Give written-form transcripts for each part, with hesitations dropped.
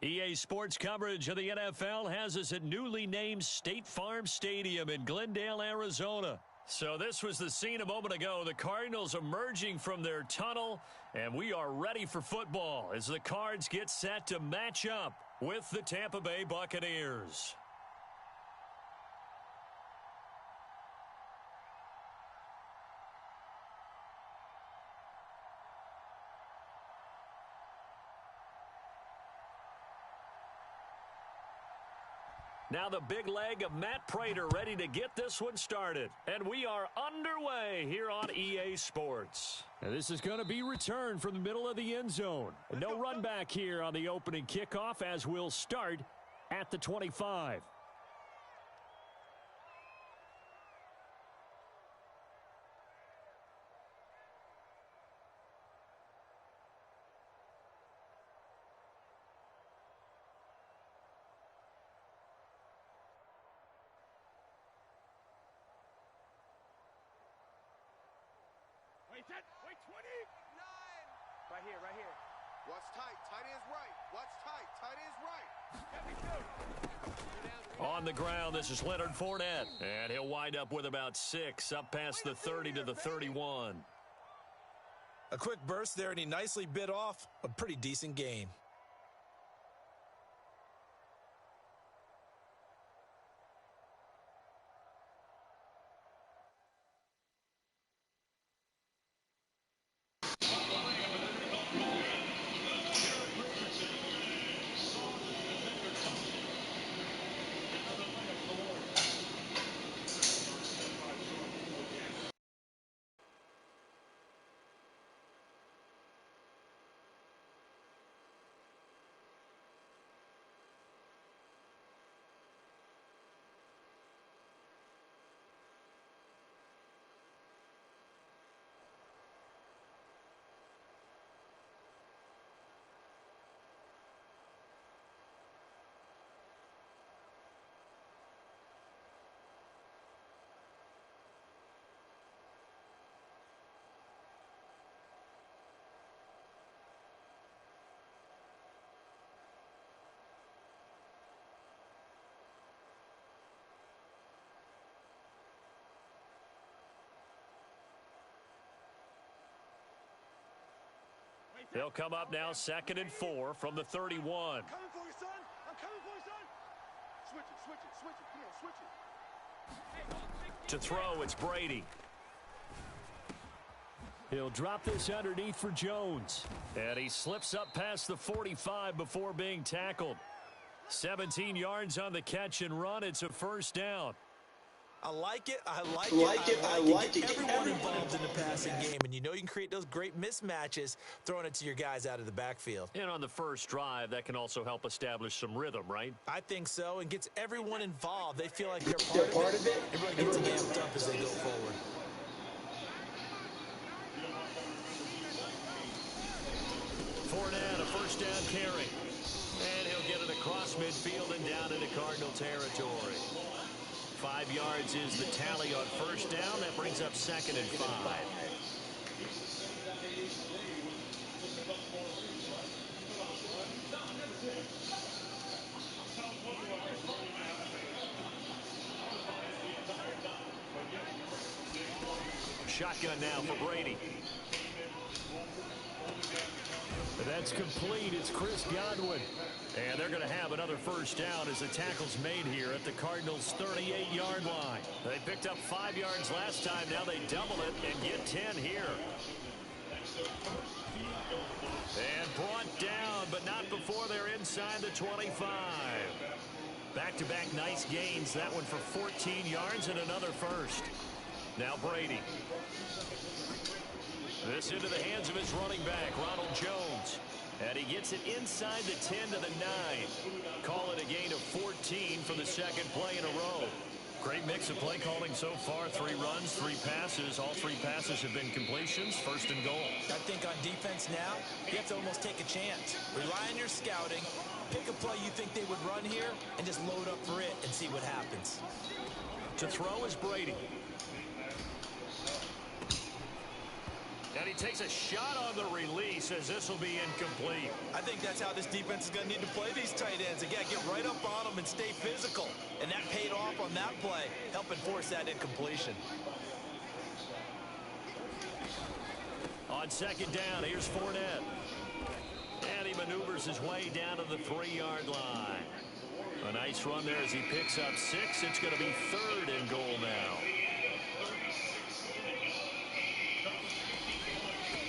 EA Sports coverage of the NFL has us at newly named State Farm Stadium in Glendale, Arizona. So this was the scene a moment ago. The Cardinals emerging from their tunnel, and we are ready for football as the Cards get set to match up with the Tampa Bay Buccaneers. Now the big leg of Matt Prater ready to get this one started. And we are underway here on EA Sports. And this is going to be returned from the middle of the end zone. No run back here on the opening kickoff as we'll start at the 25. Wait, 20. 9. Right here. Watch tight. Tight end's right. Watch tight. Tight end's right. On the ground, this is Leonard Fournette. And he'll wind up with about 6, up past the 30 to the 31. A quick burst there, and he nicely bit off a pretty decent gain. They'll come up now 2nd and 4 from the 31. I'm coming for you, son. I'm coming for you, son. Switch it. Come on, switch it. To throw, it's Brady. He'll drop this underneath for Jones. And he slips up past the 45 before being tackled. 17 yards on the catch and run. It's a first down. I like it. I like it. Get everyone involved in the passing game, and you know you can create those great mismatches throwing it to your guys out of the backfield. And on the first drive, that can also help establish some rhythm, right? I think so, and gets everyone involved. They feel like they're part of it. Everybody gets amped up as they go forward. Fournette, a first down carry. And he'll get it across midfield and down into Cardinal territory. 5 yards is the tally on first down. That brings up 2nd and 5. Shotgun now for Brady. That's complete. It's Chris Godwin. And they're going to have another first down as the tackle's made here at the Cardinals' 38-yard line. They picked up 5 yards last time. Now they double it and get 10 here. And brought down, but not before they're inside the 25. Back-to-back nice gains. That one for 14 yards and another first. Now Brady. This into the hands of his running back, Ronald Jones. And he gets it inside the 10 to the 9. Call it a gain of 14 for the second play in a row. Great mix of play calling so far. 3 runs, 3 passes. All 3 passes have been completions. First and goal. I think on defense now, you have to almost take a chance. Rely on your scouting. Pick a play you think they would run here and just load up for it and see what happens. To throw is Brady. And he takes a shot on the release as this will be incomplete. I think that's how this defense is going to need to play these tight ends. Again, get right up on them and stay physical. And that paid off on that play, helping force that incompletion. On second down, here's Fournette. And he maneuvers his way down to the 3-yard line. A nice run there as he picks up 6. It's going to be 3rd and goal now.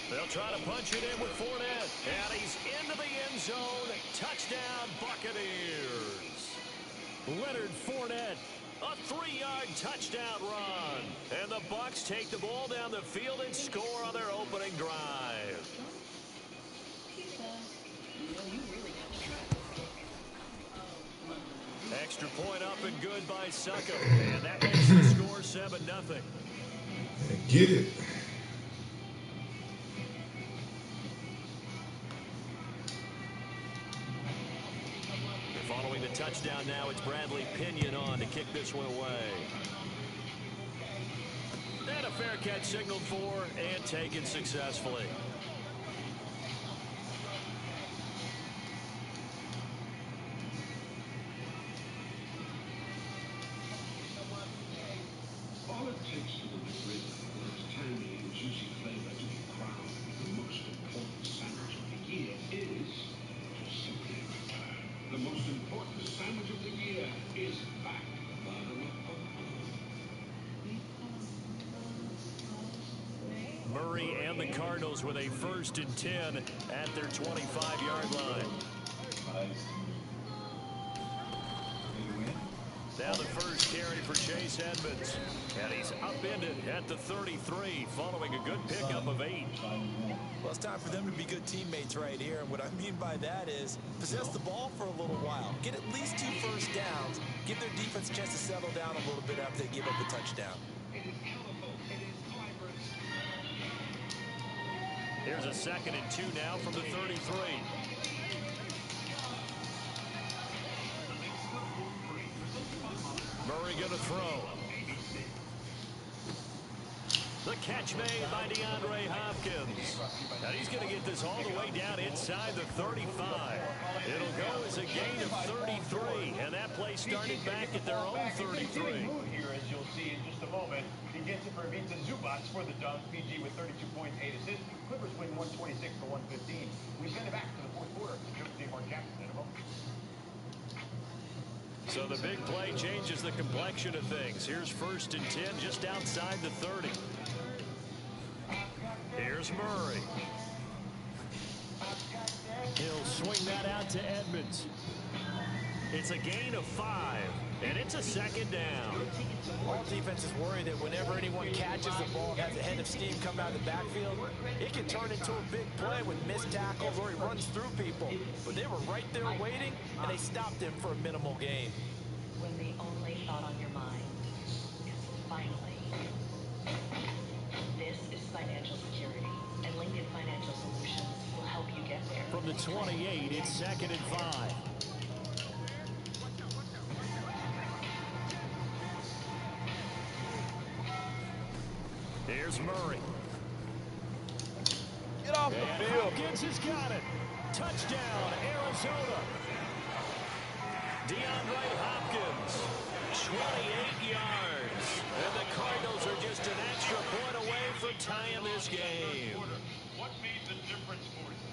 They'll try to punch it in with Fournette. And he's into the end zone. Touchdown, Buccaneers. Leonard Fournette, a 3-yard touchdown run. And the Bucs take the ball down the field and score on their opening drive. Extra point up and good by Succo. And that makes the score 7-0. Get it. Following the touchdown now, it's Bradley Pinion on to kick this one away. And a fair catch signaled for and taken successfully. All it takes to win the ring is tangy and juicy flavor to be crowned the most important sandwich of the year is simply the most important sandwich of the year is back. Murray and the Cardinals with a 1st and 10 at their 25-yard line. Now the first carry for Chase Edmonds. And he's upended at the 33 following a good pickup of 8. Well, it's time for them to be good teammates right here. And what I mean by that is possess the ball for a little while. Get at least 2 first downs. Give their defense a chance to settle down a little bit after they give up the touchdown. Here's a 2nd and 2 now from the 33. Murray going to throw. The catch made by DeAndre Hopkins. And he's going to get this all the way down inside the 35. It'll go as a gain of 33. And that play started back at their own 33. Here, as you'll see in just a moment, he gets it for Vince Zubats for the dunk. PG with 32.8 assists. Clippers win 126 for 115. We send it back to the 4th quarter. Mark Jackson in a moment. So the big play changes the complexion of things. Here's 1st and 10 just outside the 30. Here's Murray. He'll swing that out to Edmonds. It's a gain of 5, and it's a 2nd down. All defenses worry that whenever anyone catches the ball and has a head of steam come out of the backfield, it can turn into a big play with missed tackles or he runs through people. But they were right there waiting, and they stopped him for a minimal gain. When the only thought on your mind is finally. This is financial security, and Lincoln Financial Solutions will help you get there. From the 28, it's 2nd and 5. Here's Murray. Get off the field. Hopkins has got it. Touchdown, Arizona. DeAndre Hopkins, 28 yards. And the Cardinals are just an extra point away from tying this game. What made the difference for you?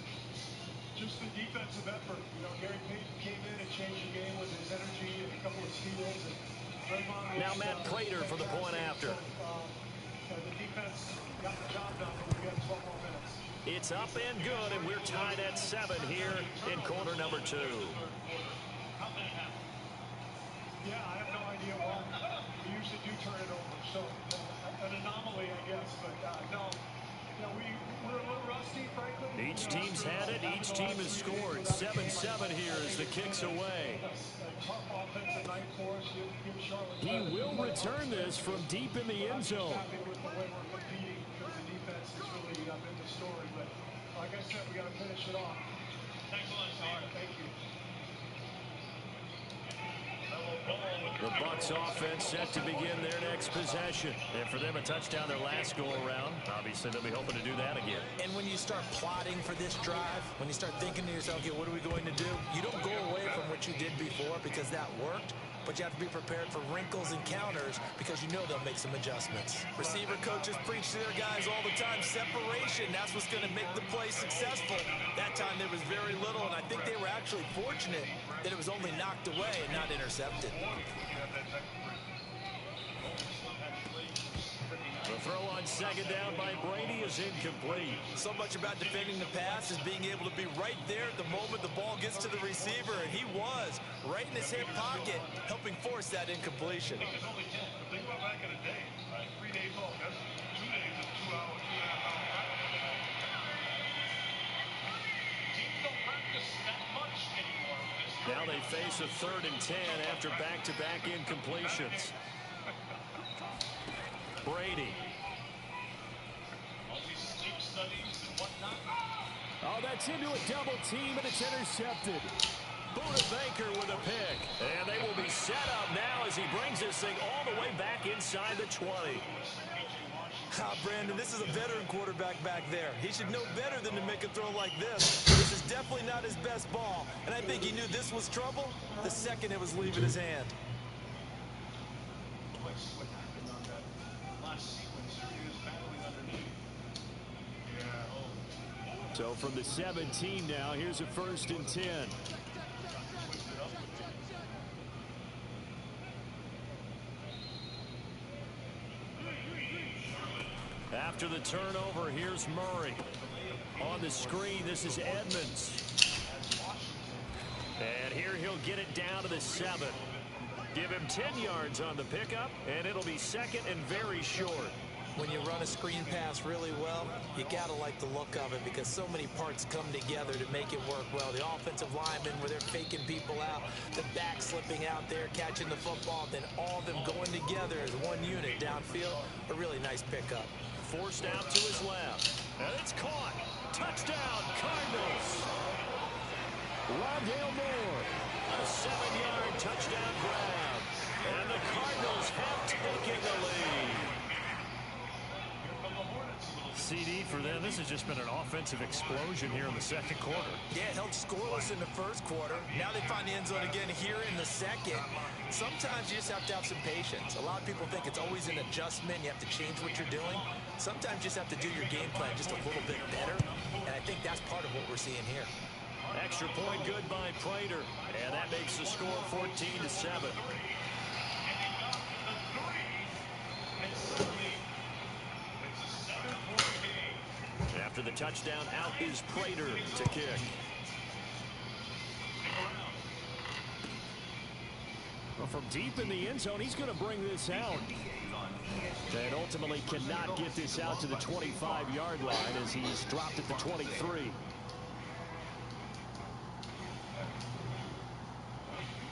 Just the defensive effort. You know, Gary Payton came in and changed the game with his energy and a couple of steals. And Now Matt Prater for the point after. The defense got the job done, but we got 12 more minutes. It's up and good, and we're tied at 7 here in quarter number 2. Yeah, I have no idea why. We usually do turn it over, so an anomaly, I guess. But no, we're a little rusty, frankly. Each team's had it. Each team has scored. 7-7 here as the kick's away. He will return this from deep in the end zone. With the way we're competing, because the defense has really been the story. But like I said, we got to finish it off. Thanks a lot, Sarah. Thank you. The Bucs offense set to begin their next possession. And for them, a touchdown their last go-around. Obviously, they'll be hoping to do that again. And when you start plotting for this drive, when you start thinking to yourself, okay, what are we going to do? You don't go away from what you did before because that worked. But you have to be prepared for wrinkles and counters because you know they'll make some adjustments. Receiver coaches preach to their guys all the time. Separation, that's what's going to make the play successful. That time there was very little, and I think they were actually fortunate that it was only knocked away and not intercepted. The throw on second down by Brady is incomplete. So much about defending the pass is being able to be right there at the moment the ball gets to the receiver, and he was right in his hip pocket, helping force that incompletion. Think about back in the day, right? 3 days off. That's 2 days of 2 hours, 2.5 hours practice. Teams don't practice that much anymore. Now they face a 3rd and 10 after back-to-back incompletions. Brady. Oh, that's into a double team, and it's intercepted. Buda Baker with a pick. And they will be set up now as he brings this thing all the way back inside the 20. Brandon, this is a veteran quarterback back there. He should know better than to make a throw like this. This is definitely not his best ball, and I think he knew this was trouble the second it was leaving his hand. So from the 17 now, here's a 1st and 10. After the turnover, here's Murray. On the screen, this is Edmonds. And here he'll get it down to the 7. Give him 10 yards on the pickup, and it'll be 2nd and very short. When you run a screen pass really well, you got to like the look of it because so many parts come together to make it work well. The offensive linemen where they're faking people out, the back slipping out there, catching the football, then all of them going together as one unit downfield. A really nice pickup. Forced out to his left. And it's caught. Touchdown, Cardinals. Rondale Moore. A 7-yard touchdown grab. And the Cardinals have taken the lead. CD for them. This has just been an offensive explosion here in the 2nd quarter. Yeah, it held scoreless in the 1st quarter. Now they find the end zone again here in the 2nd. Sometimes you just have to have some patience. A lot of people think it's always an adjustment. You have to change what you're doing. Sometimes you just have to do your game plan just a little bit better. And I think that's part of what we're seeing here. Extra point good by Prater. And that makes the score 14-7. After the touchdown, out is Prater to kick. Well, from deep in the end zone, he's going to bring this out. And ultimately cannot get this out to the 25-yard line as he's dropped at the 23.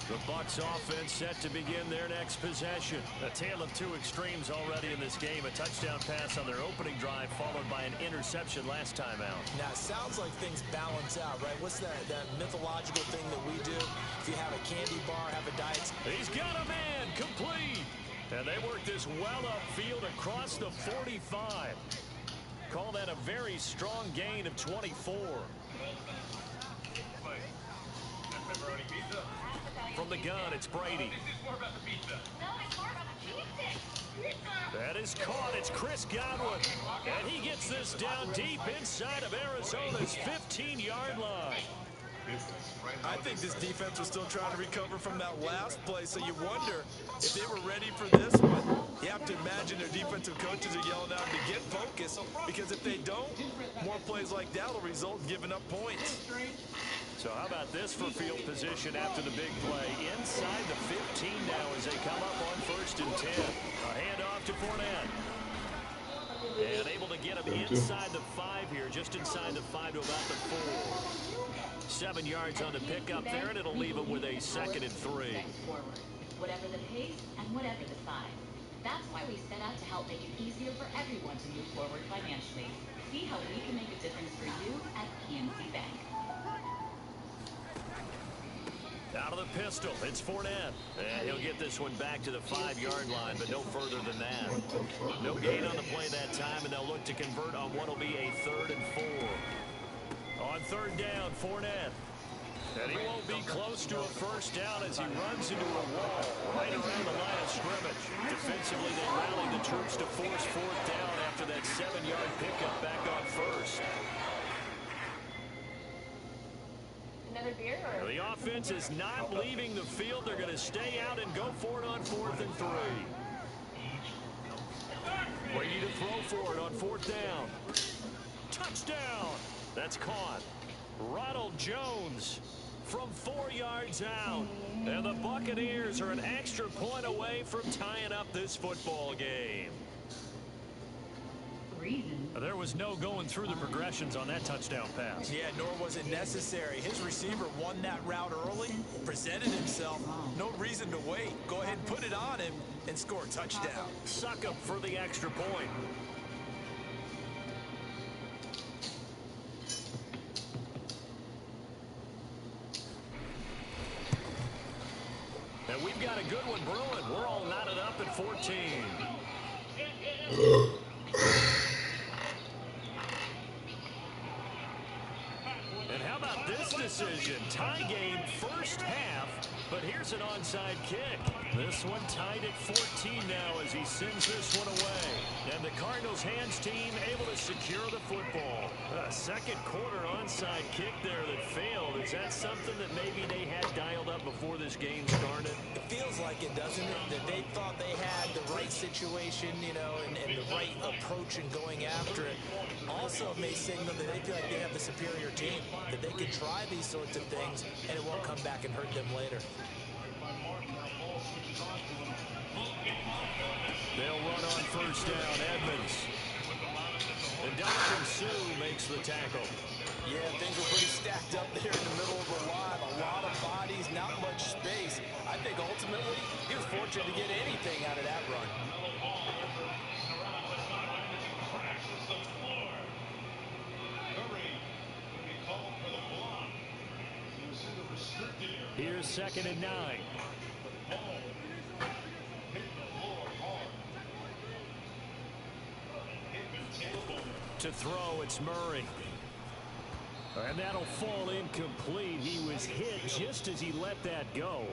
The Bucs offense set to begin their next possession. A tale of 2 extremes already in this game. A touchdown pass on their opening drive followed by an interception last time out. Now, it sounds like things balance out, right? What's that mythological thing that we do? If you have a candy bar, have a diet. He's got a man, complete. And they work this well upfield across the 45. Call that a very strong gain of 24. From the gun, it's Brady. That is caught. It's Chris Godwin. And he gets this down deep inside of Arizona's 15-yard line. I think this defense was still trying to recover from that last play, so you wonder if they were ready for this one. You have to imagine their defensive coaches are yelling out to get focused, because if they don't, more plays like that will result in giving up points. So how about this for field position after the big play? Inside the 15 now as they come up on 1st and 10. A handoff to Fournette. And able to get him inside the 5 here, just inside the 5 to about the 4. 7 yards on the pickup there, and it'll leave him with a 2nd and 3. Whatever the pace and whatever the size. That's why we set out to help make it easier for everyone to move forward financially. See how we can make a difference for you at PNC Bank. Out of the pistol. It's Fournette. And he'll get this one back to the 5-yard line, but no further than that. No gain on the play that time, and they'll look to convert on what will be a 3rd and 4. On 3rd down, Fournette. And he won't be close to a first down as he runs into a wall right around the line of scrimmage. Defensively, they rally the troops to force 4th down after that 7-yard pickup back on 1st. Another beer? Or? The offense is not leaving the field. They're going to stay out and go for it on 4th and 3. Ready to throw for it on 4th down. Touchdown! That's caught. Ronald Jones from 4 yards out. And the Buccaneers are an extra point away from tying up this football game. There was no going through the progressions on that touchdown pass. Yeah, nor was it necessary. His receiver won that route early, presented himself. No reason to wait. Go ahead and put it on him and score a touchdown. Suck up for the extra point. And we've got a good one brewing. We're all knotted up at 14. And how about this decision? Tie game first half, but here's an onside kick. This one tied at 14 now as he sends this one away. And the Cardinals hands team able to secure the football. A second quarter onside kick there that failed. Is that something that maybe they had dialed up before this game started? It feels like it, doesn't it? That they thought they had the right situation, you know, and the right approach in going after it. Also may signal that they feel like they have the superior team, that they can try these sorts of things and it won't come back and hurt them later. They'll run on first down. Edmonds. And Dominican Sue makes the tackle. Yeah, things were pretty stacked up there in the middle of the line. A lot of bodies, not much space. I think ultimately he was fortunate to get anything out of that run. Here's 2nd and 9. To throw, it's Murray. And that'll fall incomplete. He was hit just as he let that go.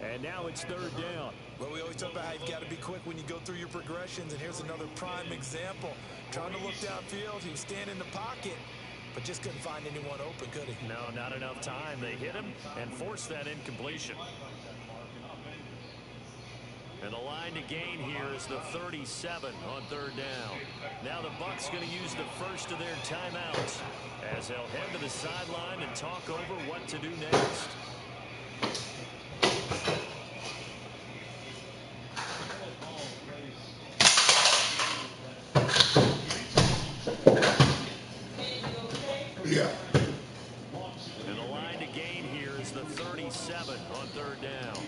And now it's 3rd down. Well, we always talk about how you've got to be quick when you go through your progressions, and here's another prime example. Trying to look downfield, he was standing in the pocket, but just couldn't find anyone open, could he? No, not enough time. They hit him and forced that incompletion. And the line to gain here is the 37 on 3rd down. Now the Bucs going to use the first of their timeouts as they'll head to the sideline and talk over what to do next. Yeah. And the line to gain here is the 37 on 3rd down.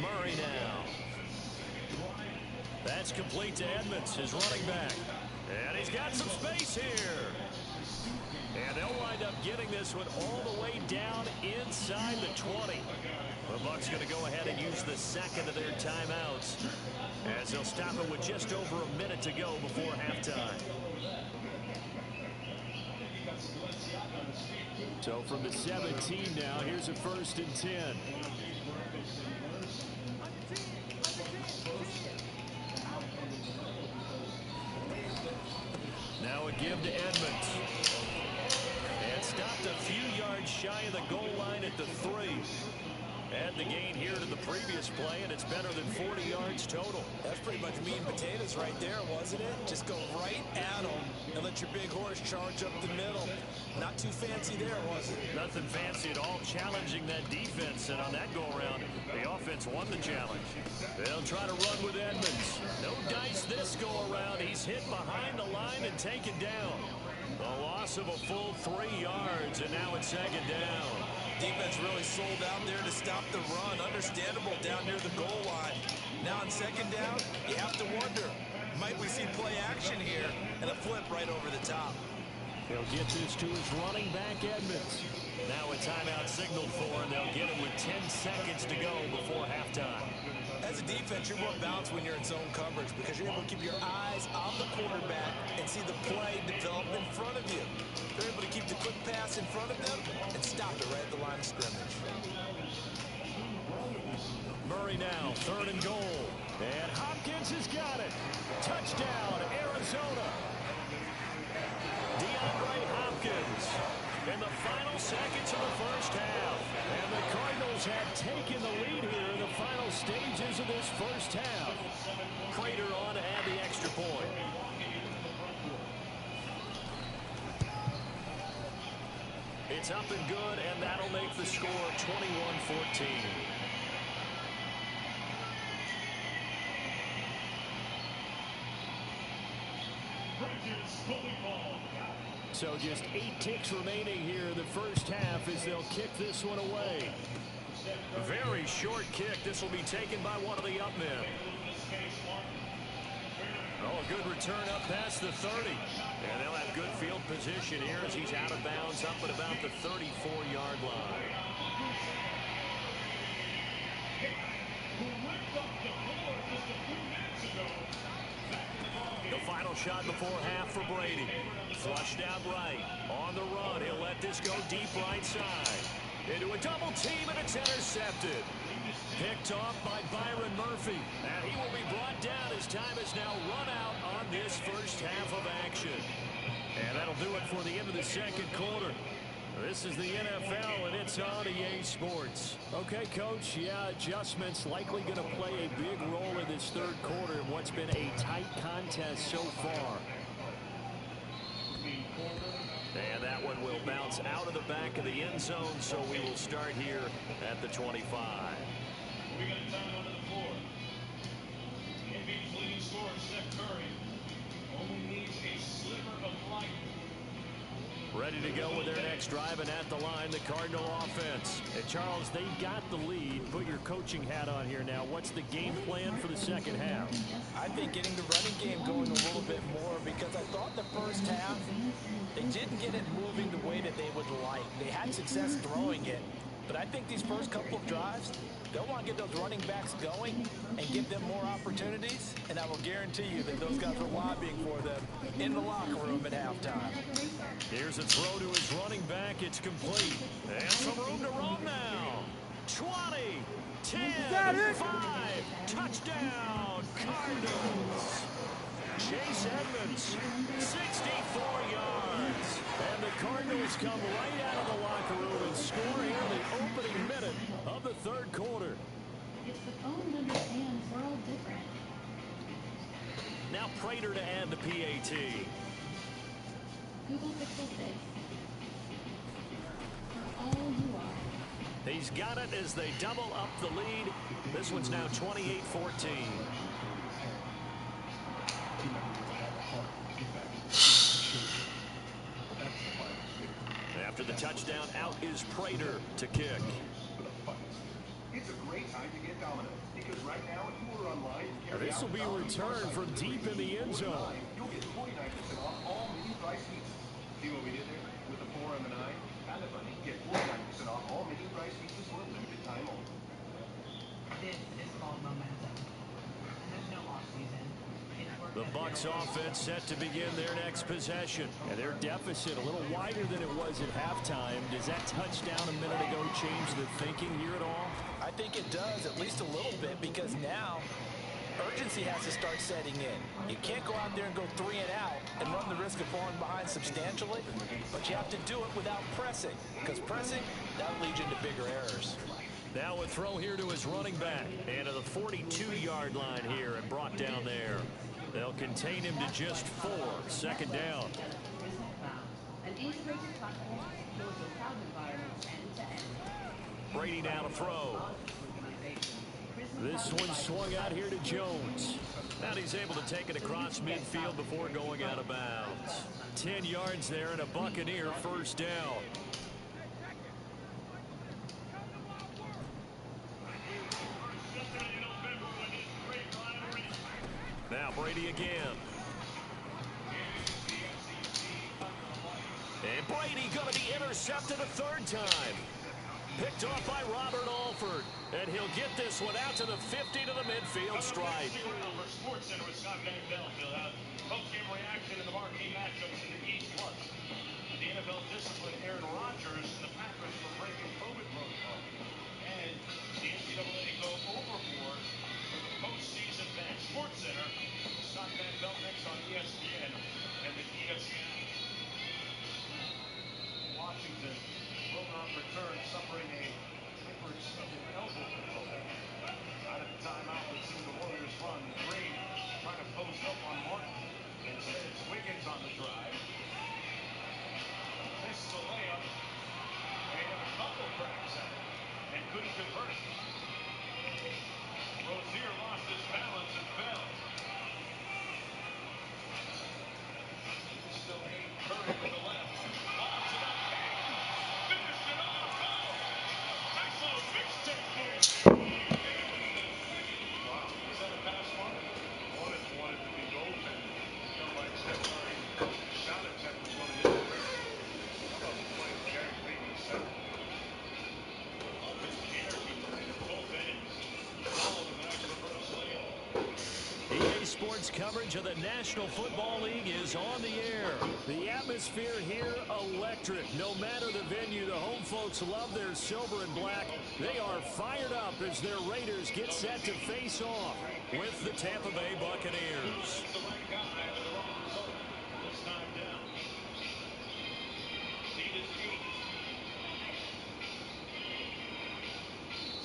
Murray now. That's complete to Edmonds, his running back. And he's got some space here. And they'll wind up getting this one all the way down inside the 20. The Bucs going to go ahead and use the second of their timeouts as they'll stop it with just over a minute to go before halftime. So from the 17 now, here's a 1st and 10. Now a give to Edmonds. And stopped a few yards shy of the goal line at the 3. Add the gain here to the previous play, and it's better than 40 yards total. That's pretty much meat and potatoes right there, wasn't it? Just go right at them and let your big horse charge up the middle. Not too fancy there, was it? Nothing fancy at all, challenging that defense, and on that go-around, the offense won the challenge. They'll try to run with Edmonds. No dice this go-around. He's hit behind the line and taken down. A loss of a full 3 yards, and now it's 2nd down. defense really sold out there to stop the run. Understandable down near the goal line. Now on second down, you have to wonder, might we see play action here and a flip right over the top? He'll get this to his running back, Edmonds. Now a timeout signaled for, and they'll get it with 10 seconds to go before halftime. As a defense, you're more balanced when you're in zone coverage because you're able to keep your eyes on the quarterback and see the play develop in front of you. They're able to keep the quick pass in front of them and stop it right at the line of scrimmage. Murray now, 3rd and goal. And Hopkins has got it. Touchdown, Arizona. DeAndre Hopkins in the final seconds of the first half. And the Cardinals have taken the lead here in the final stages of this first half. Prater on to add the extra point. It's up and good, and that'll make the score 21-14. So just 8 ticks remaining here in the first half as they'll kick this one away. Very short kick. This will be taken by one of the up men. Oh, a good return up past the 30. And they'll have good field position here as he's out of bounds up at about the 34-yard line. The final shot before half for Brady. Flushed out right. On the run. He'll let this go deep right side. Into a double team, and it's intercepted. Picked off by Byron Murphy. And he will be brought down as time has now run out on this first half of action. And that'll do it for the end of the second quarter. This is the NFL, and it's on EA Sports. Okay, Coach, yeah, adjustments likely going to play a big role in this third quarter in what's been a tight contest so far. And that one will bounce out of the back of the end zone, so we will start here at the 25. We got a timeout on the floor. NBA's leading scorer, Steph Curry, only needs a sliver of light. Ready to go with their next drive, and at the line, the Cardinal offense. And Charles, they've got the lead. Put your coaching hat on here now. What's the game plan for the second half? I think getting the running game going a little bit more because I thought the first half they didn't get it moving the way that they would like. They had success throwing it, but I think these first couple of drives, they'll want to get those running backs going and give them more opportunities, and I will guarantee you that those guys were lobbying for them in the locker room at halftime. Here's a throw to his running back. It's complete. And some room to roam now. 20, 10, 5, touchdown, Cardinals. Chase Edmonds, 64 yards. And the Cardinals come right out of the locker room and score here in the opening minute of the third quarter. It's the phone understands we're all different. Now Prater to add the PAT. Google Pixel 6. For all you are. He's got it as they double up the lead. This one's now 28-14. After the touchdown, out is Prater to kick. It's a great time to get dominant because right now, if you are online, This will be returned from deep in the end zone. You'll get 49% off all mini price pizzas. See what we did there with the 4 and the 9? Kind of funny. Get 49% off all mini price pizzas for a limited time only. This is called momentum. There's no off season. The Bucs offense set to begin their next possession. And their deficit a little wider than it was at halftime. Does that touchdown a minute ago change the thinking here at all? I think it does, at least a little bit, because now urgency has to start setting in. You can't go out there and go 3 and out and run the risk of falling behind substantially, but you have to do it without pressing, because pressing, that leads you into bigger errors. Now a throw here to his running back. And to the 42-yard line here and brought down there. They'll contain him to just 4. Second down. An integrated platform built with cloud environments end-to-end. Brady down to throw. This one swung out here to Jones. Now he's able to take it across midfield before going out of bounds. 10 yards there and a Buccaneer first down. Brady again. And Brady going to be intercepted a third time. Picked off by Robert Alford. And he'll get this one out to the 50 to the midfield stripe. For Sports Center with Scott Van Pelt. He'll have post-game reaction in the marquee matchups in the East. Plus, the NFL disciplined Aaron Rodgers and the Packers for breaking COVID protocol. And the NCAA go overboard for the postseason ban. Sports Center, Scott Van Pelt next on ESPN and the ESPN. Washington will not return, suffering a tapered second elbow control. Out of the timeout, we've seen the Warriors run. Green trying to post up on Martin. Instead, it's Wiggins on the drive. Missed the layup. Made a couple cracks at it and couldn't convert. Rozier lost his balance and fell. Still 8, Curry with the left. Lobs it up. Finished it off. Nice little mixtape there. Wow. Was that a pass, Mark? Wanted to be goaltended. Felt like Steph Curry shot attempt was going to hit the rim. How about the play of Gary Payton center? Up in the air tonight at both ends. Followed with a nice reverse layup. EA Sports coverage of the National Football League is on the air. The atmosphere here, electric. No matter the venue, the home folks love their silver and black. They are fired up as their Raiders get set to face off with the Tampa Bay Buccaneers. The right guy with the wrong result. This time down. Lead is 8.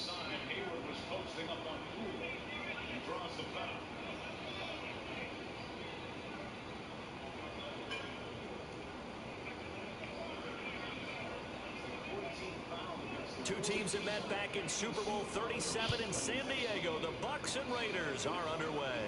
Side, Hayward was posting up on Poole and draws the foul. Two teams have met back in Super Bowl 37 in San Diego. The Bucs and Raiders are underway.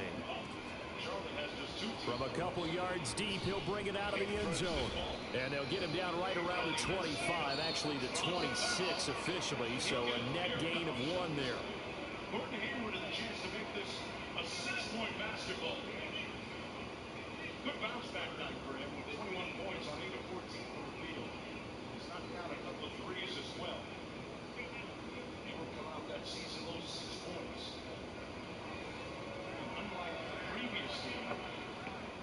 From a couple yards deep, he'll bring it out of the end zone. And they'll get him down right around the 25, actually the 26 officially, so a net gain of 1 there. Gordon Hayward has a chance to make this a 6-point basketball game. Good bounce back night for him with 21 points on 8 of 14 from the field. He's knocked down a couple of threes as well. Hayward come out that season low 6 points. And unlike the previous game,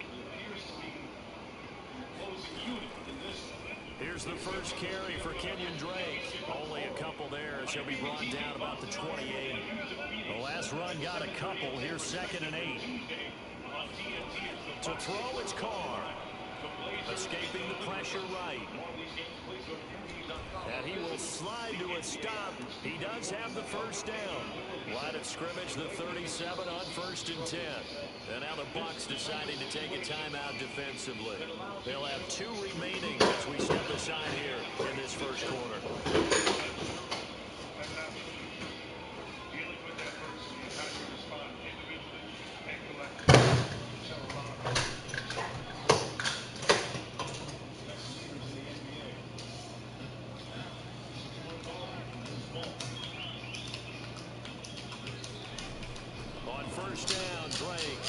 he appears to be the closing unit in this one. Here's the first carry for Kenyon Drake. Only a couple there as he'll be brought down about the 28. The last run got a couple. Here's 2nd and 8. To throw, it's Carr. Escaping the pressure right. And he will slide to a stop. He does have the first down. Line of scrimmage, the 37 on 1st and 10. And now the Bucs deciding to take a timeout defensively. They'll have 2 remaining as we step aside here in this first quarter. Dealing with that first, you have to respond individually and collectively. Best leaders in the NBA. On first down, Drake.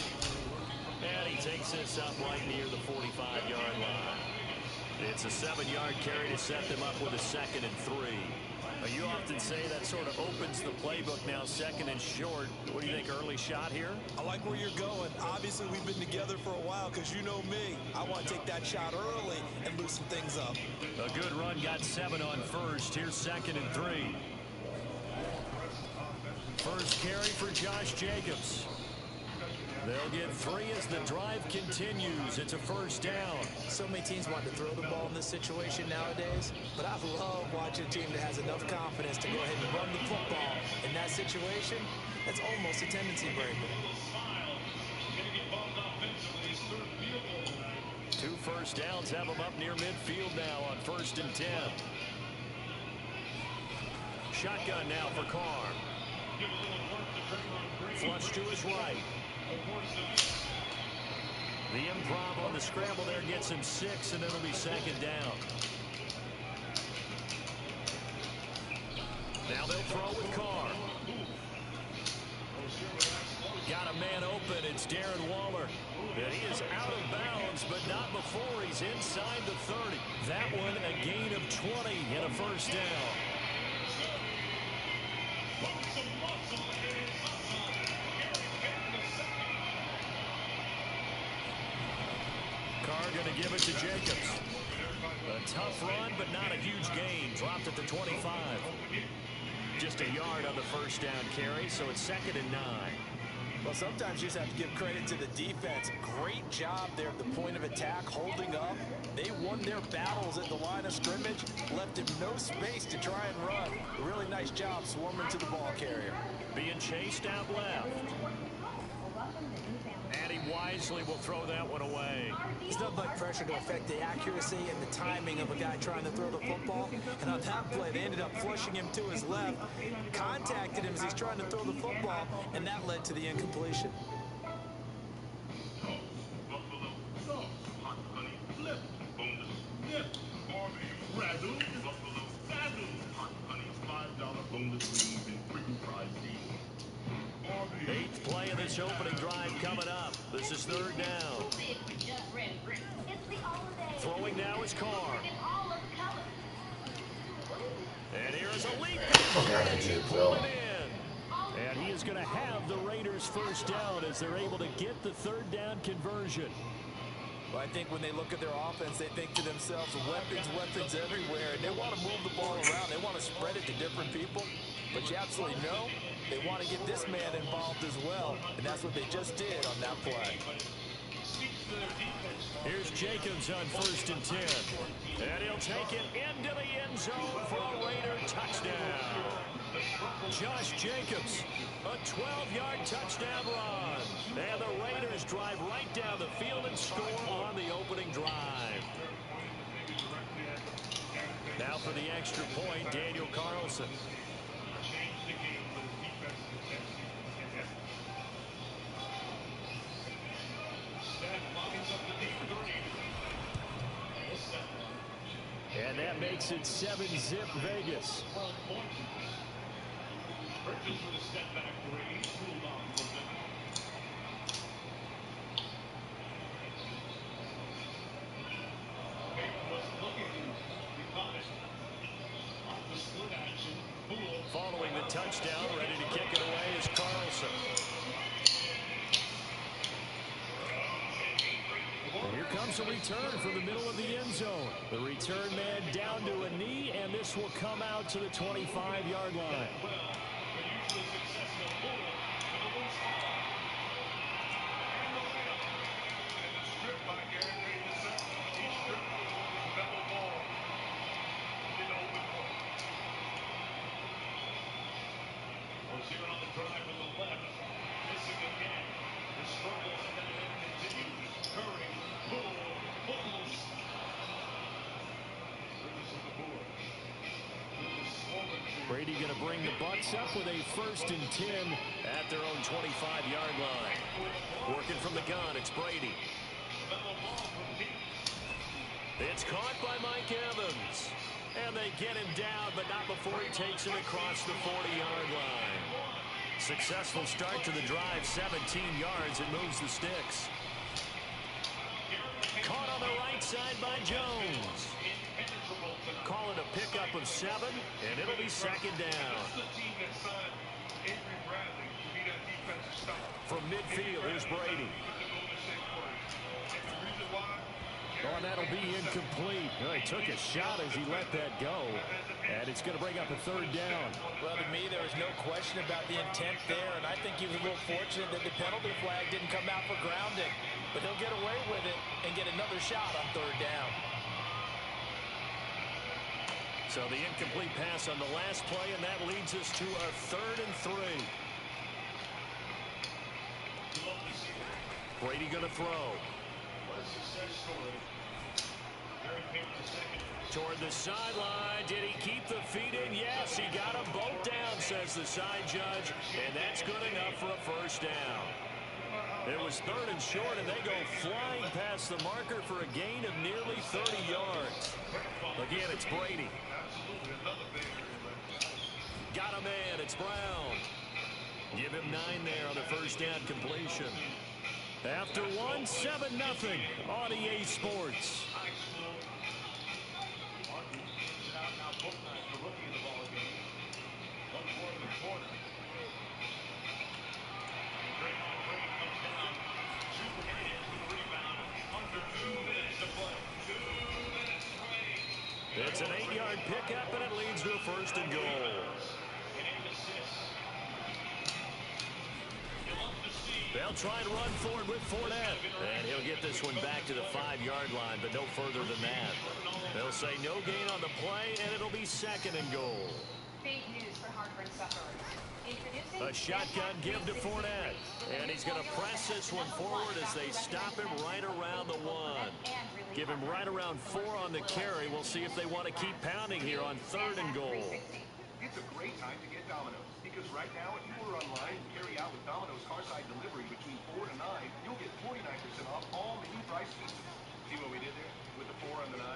And he takes this up right near the 45-yard line. It's a 7-yard carry to set them up with a 2nd and 3. You often say that sort of opens the playbook now, 2nd and short. What do you think, early shot here? I like where you're going. Obviously, we've been together for a while because you know me. I want to take that shot early and loosen things up. A good run, got 7 on first. Here's 2nd and 3. First carry for Josh Jacobs. They'll get 3 as the drive continues. It's a first down. So many teams want to throw the ball in this situation nowadays, but I love watching a team that has enough confidence to go ahead and run the football. In that situation, that's almost a tendency breaker. 2 first downs have them up near midfield now on 1st and 10. Shotgun now for Carr. Flush to his right. The improv on the scramble there gets him 6, and it'll be 2nd down. Now they'll throw with Carr. Got a man open. It's Darren Waller. And he is out of bounds, but not before he's inside the 30. That one a gain of 20 and a first down. Carr going to give it to Jacobs. A tough run, but not a huge gain. Dropped at the 25. Just a yard on the first down carry, so it's 2nd and 9. Well, sometimes you just have to give credit to the defense. Great job there at the point of attack, holding up. They won their battles at the line of scrimmage, left him no space to try and run. A really nice job swarming to the ball carrier. Being chased out left. And he wisely will throw that one away. There's nothing like pressure to affect the accuracy and the timing of a guy trying to throw the football. And on that play, they ended up flushing him to his left, contacted him as he's trying to throw the football, and that led to the incompletion. Eighth play of this opening drive coming up. This is 3rd down. Throwing now is Carr. And here is a leap. And he is going to have the Raiders first down as they're able to get the 3rd down conversion. Well, I think when they look at their offense, they think to themselves, weapons everywhere, and they want to move the ball around. They want to spread it to different people. But you absolutely know they want to get this man involved as well, and that's what they just did on that play. Here's Jacobs on 1st and 10. And he'll take it into the end zone for a Raider touchdown. Josh Jacobs, a 12-yard touchdown run. And the Raiders drive right down the field and score on the opening drive. Now for the extra point, Daniel Carlson. And that makes it 7-zip Vegas. Following the touchdown, ready to kick it away is Carlson. And here comes a return from the middle of the end zone. The return man down to a knee, and this will come out to the 25-yard line. Brady going to bring the Bucs up with a 1st and 10 at their own 25-yard line. Working from the gun, it's Brady. It's caught by Mike Evans. And they get him down, but not before he takes it across the 40-yard line. Successful start to the drive, 17 yards, and moves the sticks. Caught on the right side by Jones. Call it a pickup of 7, and it'll be 2nd down. From midfield, here's Brady. Oh, and that'll be incomplete. Oh, he took a shot as he let that go. And it's going to bring up a 3rd down. Well, to me, there was no question about the intent there, and I think he was a little fortunate that the penalty flag didn't come out for grounding. But he'll get away with it and get another shot on 3rd down. So the incomplete pass on the last play, and that leads us to a 3rd and 3. Brady going to throw. Toward the sideline. Did he keep the feet in? Yes, he got them both down, says the side judge. And that's good enough for a 1st down. It was 3rd and short, and they go flying past the marker for a gain of nearly 30 yards. Again, it's Brady. Got a man. It's Brown. Give him 9 there on the 1st down completion. After one, 7-0 on EA Sports. High school. Martin kicks it out now. Booknight, the rookie of the ball game. 1-4 in the quarter. Draymond Green comes down. Two-handed with the rebound. Under 2 minutes to play. 2 minutes played. It's an 8-yard pickup, and it leads to a 1st and goal. And 8 assists. They'll try and run forward with Fournette. And he'll get this one back to the 5-yard line, but no further than that. They'll say no gain on the play, and it'll be 2nd and goal. Big news for heartburn sufferers. A shotgun give to Fournette. And he's going to press this one forward as they stop him right around the 1. Give him right around 4 on the carry. We'll see if they want to keep pounding here on 3rd and goal. It's a great time to get Domino's, because right now, if you order online and carry out with Domino's Carside Delivery between 4 to 9, you'll get 49% off all menu price pizzas. See what we did there? With the 4 and the 9?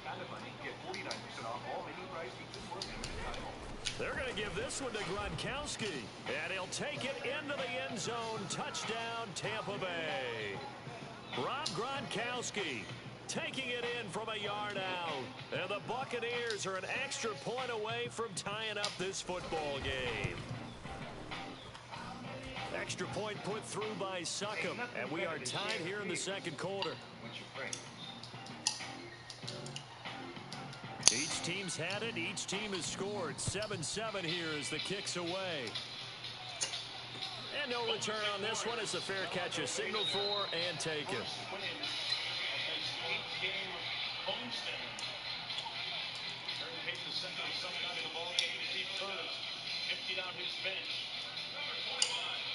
Kind of funny. Get 49% off all menu price pizzas for a limited time only. They're going to give this one to Gronkowski. And he'll take it into the end zone. Touchdown, Tampa Bay. Rob Gronkowski taking it in from a yard out. And the Buccaneers are an extra point away from tying up this football game. Extra point put through by Succop. And we are tied here in the 2nd quarter. Each team's had it. Each team has scored. 7-7 here as the kick's away. And no return on this one as the fair catch is signaled for and taken.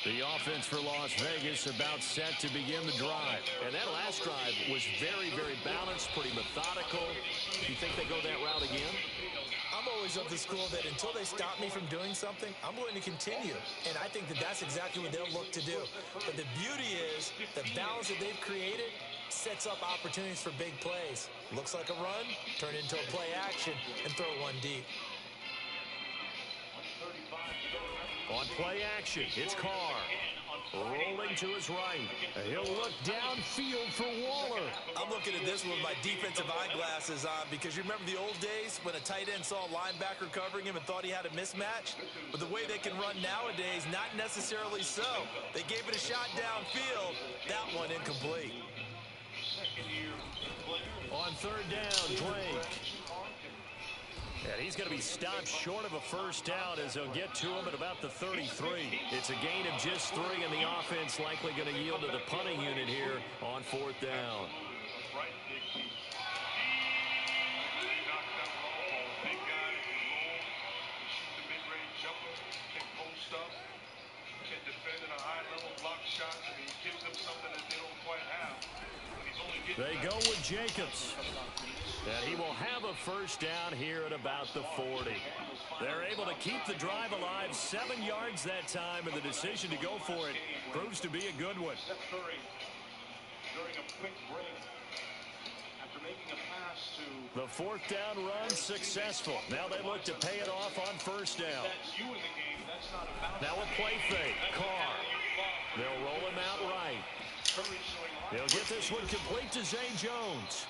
The offense for Las Vegas about set to begin the drive. And that last drive was very, very balanced, pretty methodical. Do you think they go that route again? I'm always of the school that until they stop me from doing something, I'm going to continue. And I think that that's exactly what they'll look to do. But the beauty is the balance that they've created sets up opportunities for big plays. Looks like a run, turn into a play action, and throw one deep. On play action, it's Carr. Rolling to his right. He'll look downfield for Waller. I'm looking at this with my defensive eyeglasses on because you remember the old days when a tight end saw a linebacker covering him and thought he had a mismatch? But the way they can run nowadays, not necessarily so. They gave it a shot downfield. That one incomplete. On 3rd down, Drake. And he's going to be stopped short of a 1st down as they'll get to him at about the 33. It's a gain of just 3, and the offense likely going to yield to the punting unit here on 4th down. They go with Jacobs. And he will have a 1st down here at about the 40. They're able to keep the drive alive, 7 yards that time, and the decision to go for it proves to be a good one. During a quick break, after making a pass to the 4th down run successful. Now they look to pay it off on 1st down. that's you in the game. That's not about now a play fake. Carr. They'll roll him out right. He'll get this one complete to Zay Jones.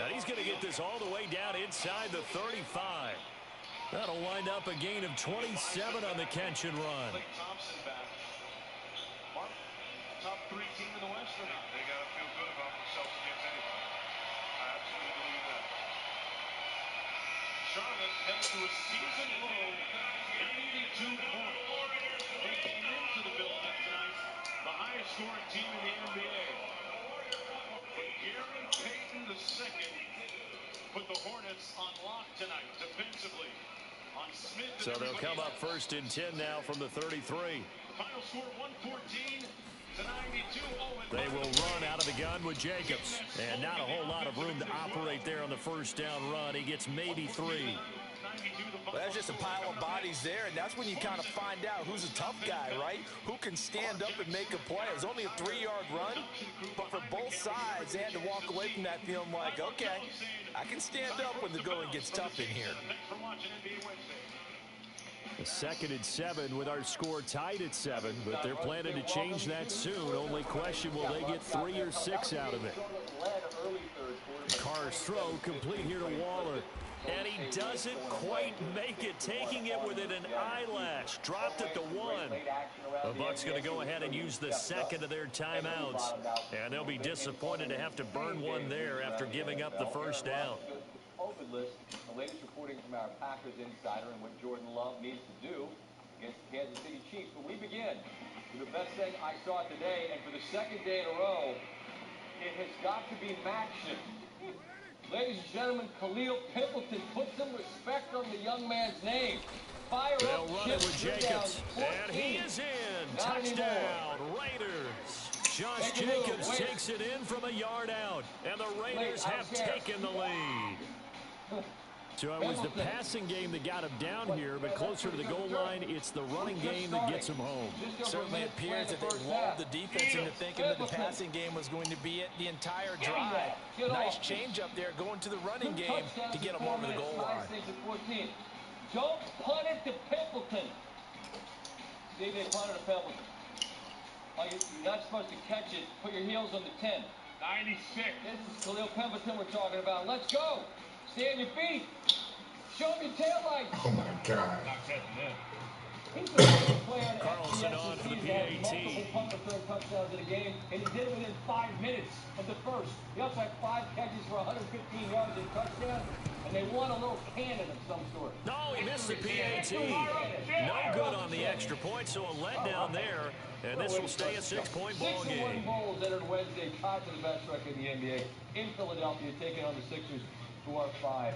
And he's going to get this all the way down inside the 35. That'll wind up a gain of 27 on the catch and run. Top 3 team in the West or not? They got to feel good about themselves against anybody. I absolutely believe that. Charlotte heads to a season low 92 points. They came into the building tonight the highest scoring team in the NBA. But Gary Payton II put the Hornets on lock tonight defensively. On Smith. So they'll come up 1st and 10 now from the 33. Final score 114 to 92. They will run out of the gun with Jacobs. And not a whole lot of room to operate there on the 1st down run. He gets maybe 3. Well, that's just a pile of bodies there, and that's when you kind of find out who's a tough guy, right? Who can stand up and make a play. It was only a 3-yard run, but for both sides, they had to walk away from that feeling like, okay, I can stand up when the going gets tough in here. A 2nd and 7 with our score tied at 7, but they're planning to change that soon. Only question, will they get 3 or 6 out of it? Carr's throw complete here to Waller. And he doesn't quite make it, taking it within an eyelash. Dropped it to 1. The Bucs going to go ahead and use the 2nd of their timeouts. And they'll be disappointed to have to burn one there after giving up the first down. The latest reporting from our Packers insider and what Jordan Love needs to do against the Kansas City Chiefs. But we begin with the best thing I saw today, and for the 2nd day in a row, it has got to be Maction. Ladies and gentlemen, Khalil Pimpleton, put some respect on the young man's name. Fire They'll up, run it with Jacobs. And he is in. Touchdown, Raiders. Josh Jacobs takes it in from a yard out. And the Raiders have taken the lead. So it was the passing game that got him down here, but closer to the goal line, it's the running game that gets him home. Certainly appears that they lulled the defense into thinking that the passing game was going to be it the entire drive. Nice change up there going to the running game to get him over the goal line. Don't punt it to Pimpleton. See, they punted to Pimpleton. Oh, you're not supposed to catch it. Put your heels on the 10. 96. This is Khalil Pimpleton we're talking about. Let's go. Stay on your feet. Show them your taillights. Oh, my God. He's the best player in Carlson FCS on for the this season. PAT. Multiple punt return touchdowns in a game, and he did it within 5 minutes of the first. He also had 5 catches for 115 yards and touchdowns, and they won a little cannon of some sort. No, he missed the PAT. No good on the extra point, so a letdown there. And this will stay a 6-point ball game. 6-1 Bulls entered Wednesday, tied for the best record in the NBA in Philadelphia, taking on the Sixers, who are 5-2.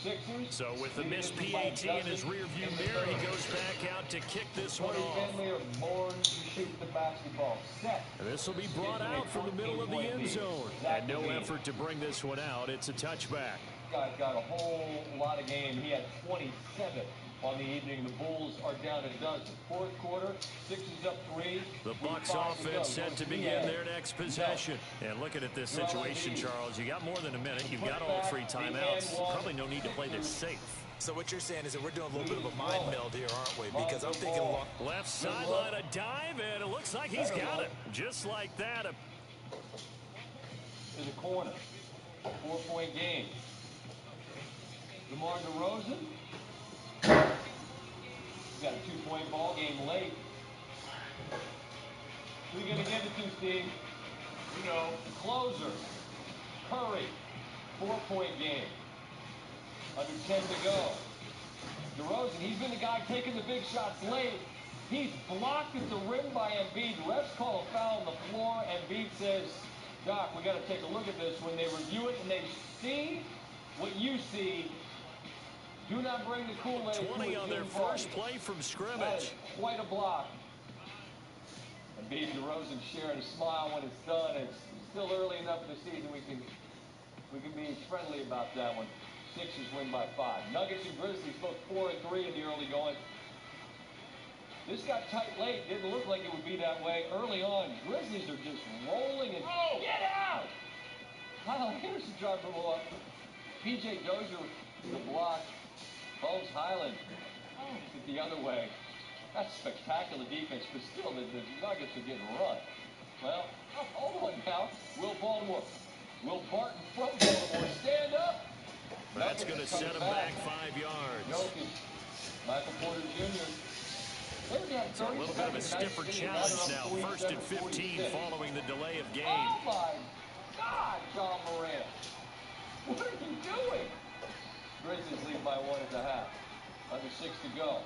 Sixers. So with the missed PAT in his rearview mirror, he goes back out to kick this one off. Family are born to shoot the basketball. Set. And this will be brought out from the middle of the end zone. And no effort to bring this one out. It's a touchback. Got a whole lot of game. He had 27 on the evening. The Bulls are down a dozen. Fourth quarter, Sixers up 3. The Bucs offense set to begin their next possession. And looking at this situation, Charles, you got more than a minute. You've got all 3 timeouts. Probably no need to play this safe. So what you're saying is that we're doing a little bit of a mind meld here, aren't we? Because I'm thinking along left sideline, a dive, and it looks like he's got it. Just like that. To the corner. 4-point game. DeMar DeRozan. We got a 2-point ball game late. Who are you going to give it to, Steve? You know, closer. Curry. 4-point game. Under 10 to go. DeRozan, he's been the guy taking the big shots late. He's blocked at the rim by Embiid. The refs call a foul on the floor. Embiid says, Doc, we got to take a look at this. When they review it and they see what you see, do not bring the Kool-Aid. 20 on their first play from scrimmage. That is quite a block. Embiid and DeRozan sharing a smile when it's done. It's still early enough in the season we can be friendly about that one. Sixers win by 5. Nuggets and Grizzlies both 4-3 in the early going. This got tight late. Didn't look like it would be that way. Early on, Grizzlies are just rolling and get out! Kyle Anderson tried to blow up. P.J. Dozier the block. Bones Highland it the other way. That's spectacular defense, but still the Nuggets are getting run. Well, hold on now. Will Barton from Baltimore stand up? That's going to set him back 5 yards. Michael Porter Jr. It's a little bit of a stiffer challenge now. 1st and 15 following the delay of game. Oh, my God, John Moran. What are you doing? Grizzlies lead by 1.5. Under 6 to go.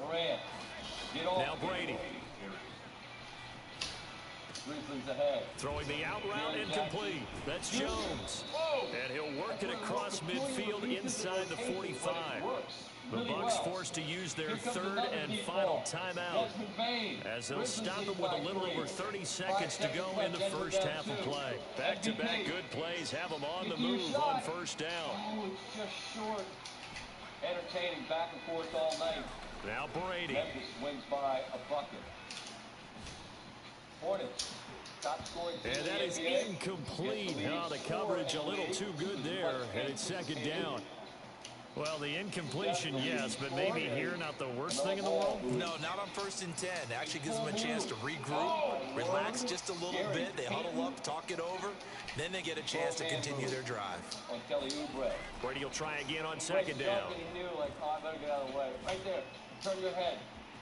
Moran. Get off. Now Brady. Grizzlies ahead. Throwing the out route incomplete. That's Jones. And he'll work it across midfield inside the 45. The Bucs forced to use their 3rd and final timeout, as they'll stop him with a little over 30 seconds to go in the first half of play. Back-to-back good plays have them on the move on 1st down. Oh, it's just short. Entertaining back and forth all night. Now Brady. Memphis wins by a bucket. Hornets. Top scoring team And that is incomplete. Now the coverage a little too good there, and it's 2nd down. Well, the incompletion, yes, but maybe here not the worst thing in the world? No, not on 1st and 10. It actually gives them a chance to regroup, relax just a little bit. They huddle up, talk it over. Then they get a chance to continue their drive. Brady will try again on 2nd down. He knew, like, oh, I better get out of the way. Right there. Turn your head.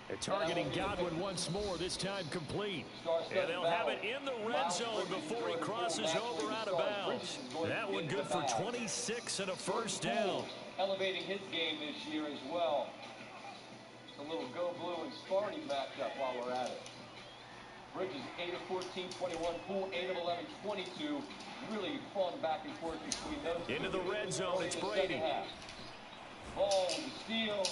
They're targeting Godwin once more, this time complete. And they'll have it in the red zone before he crosses over out of bounds. That one good for 26 and a first down. Elevating his game this year as well. Just a little go blue and Sparty backed up while we're at it. Bridges 8 of 14, 21. Poole 8 of 11, 22. Really fun back and forth between those two. Into the red zone, it's Brady. Ball with the steal.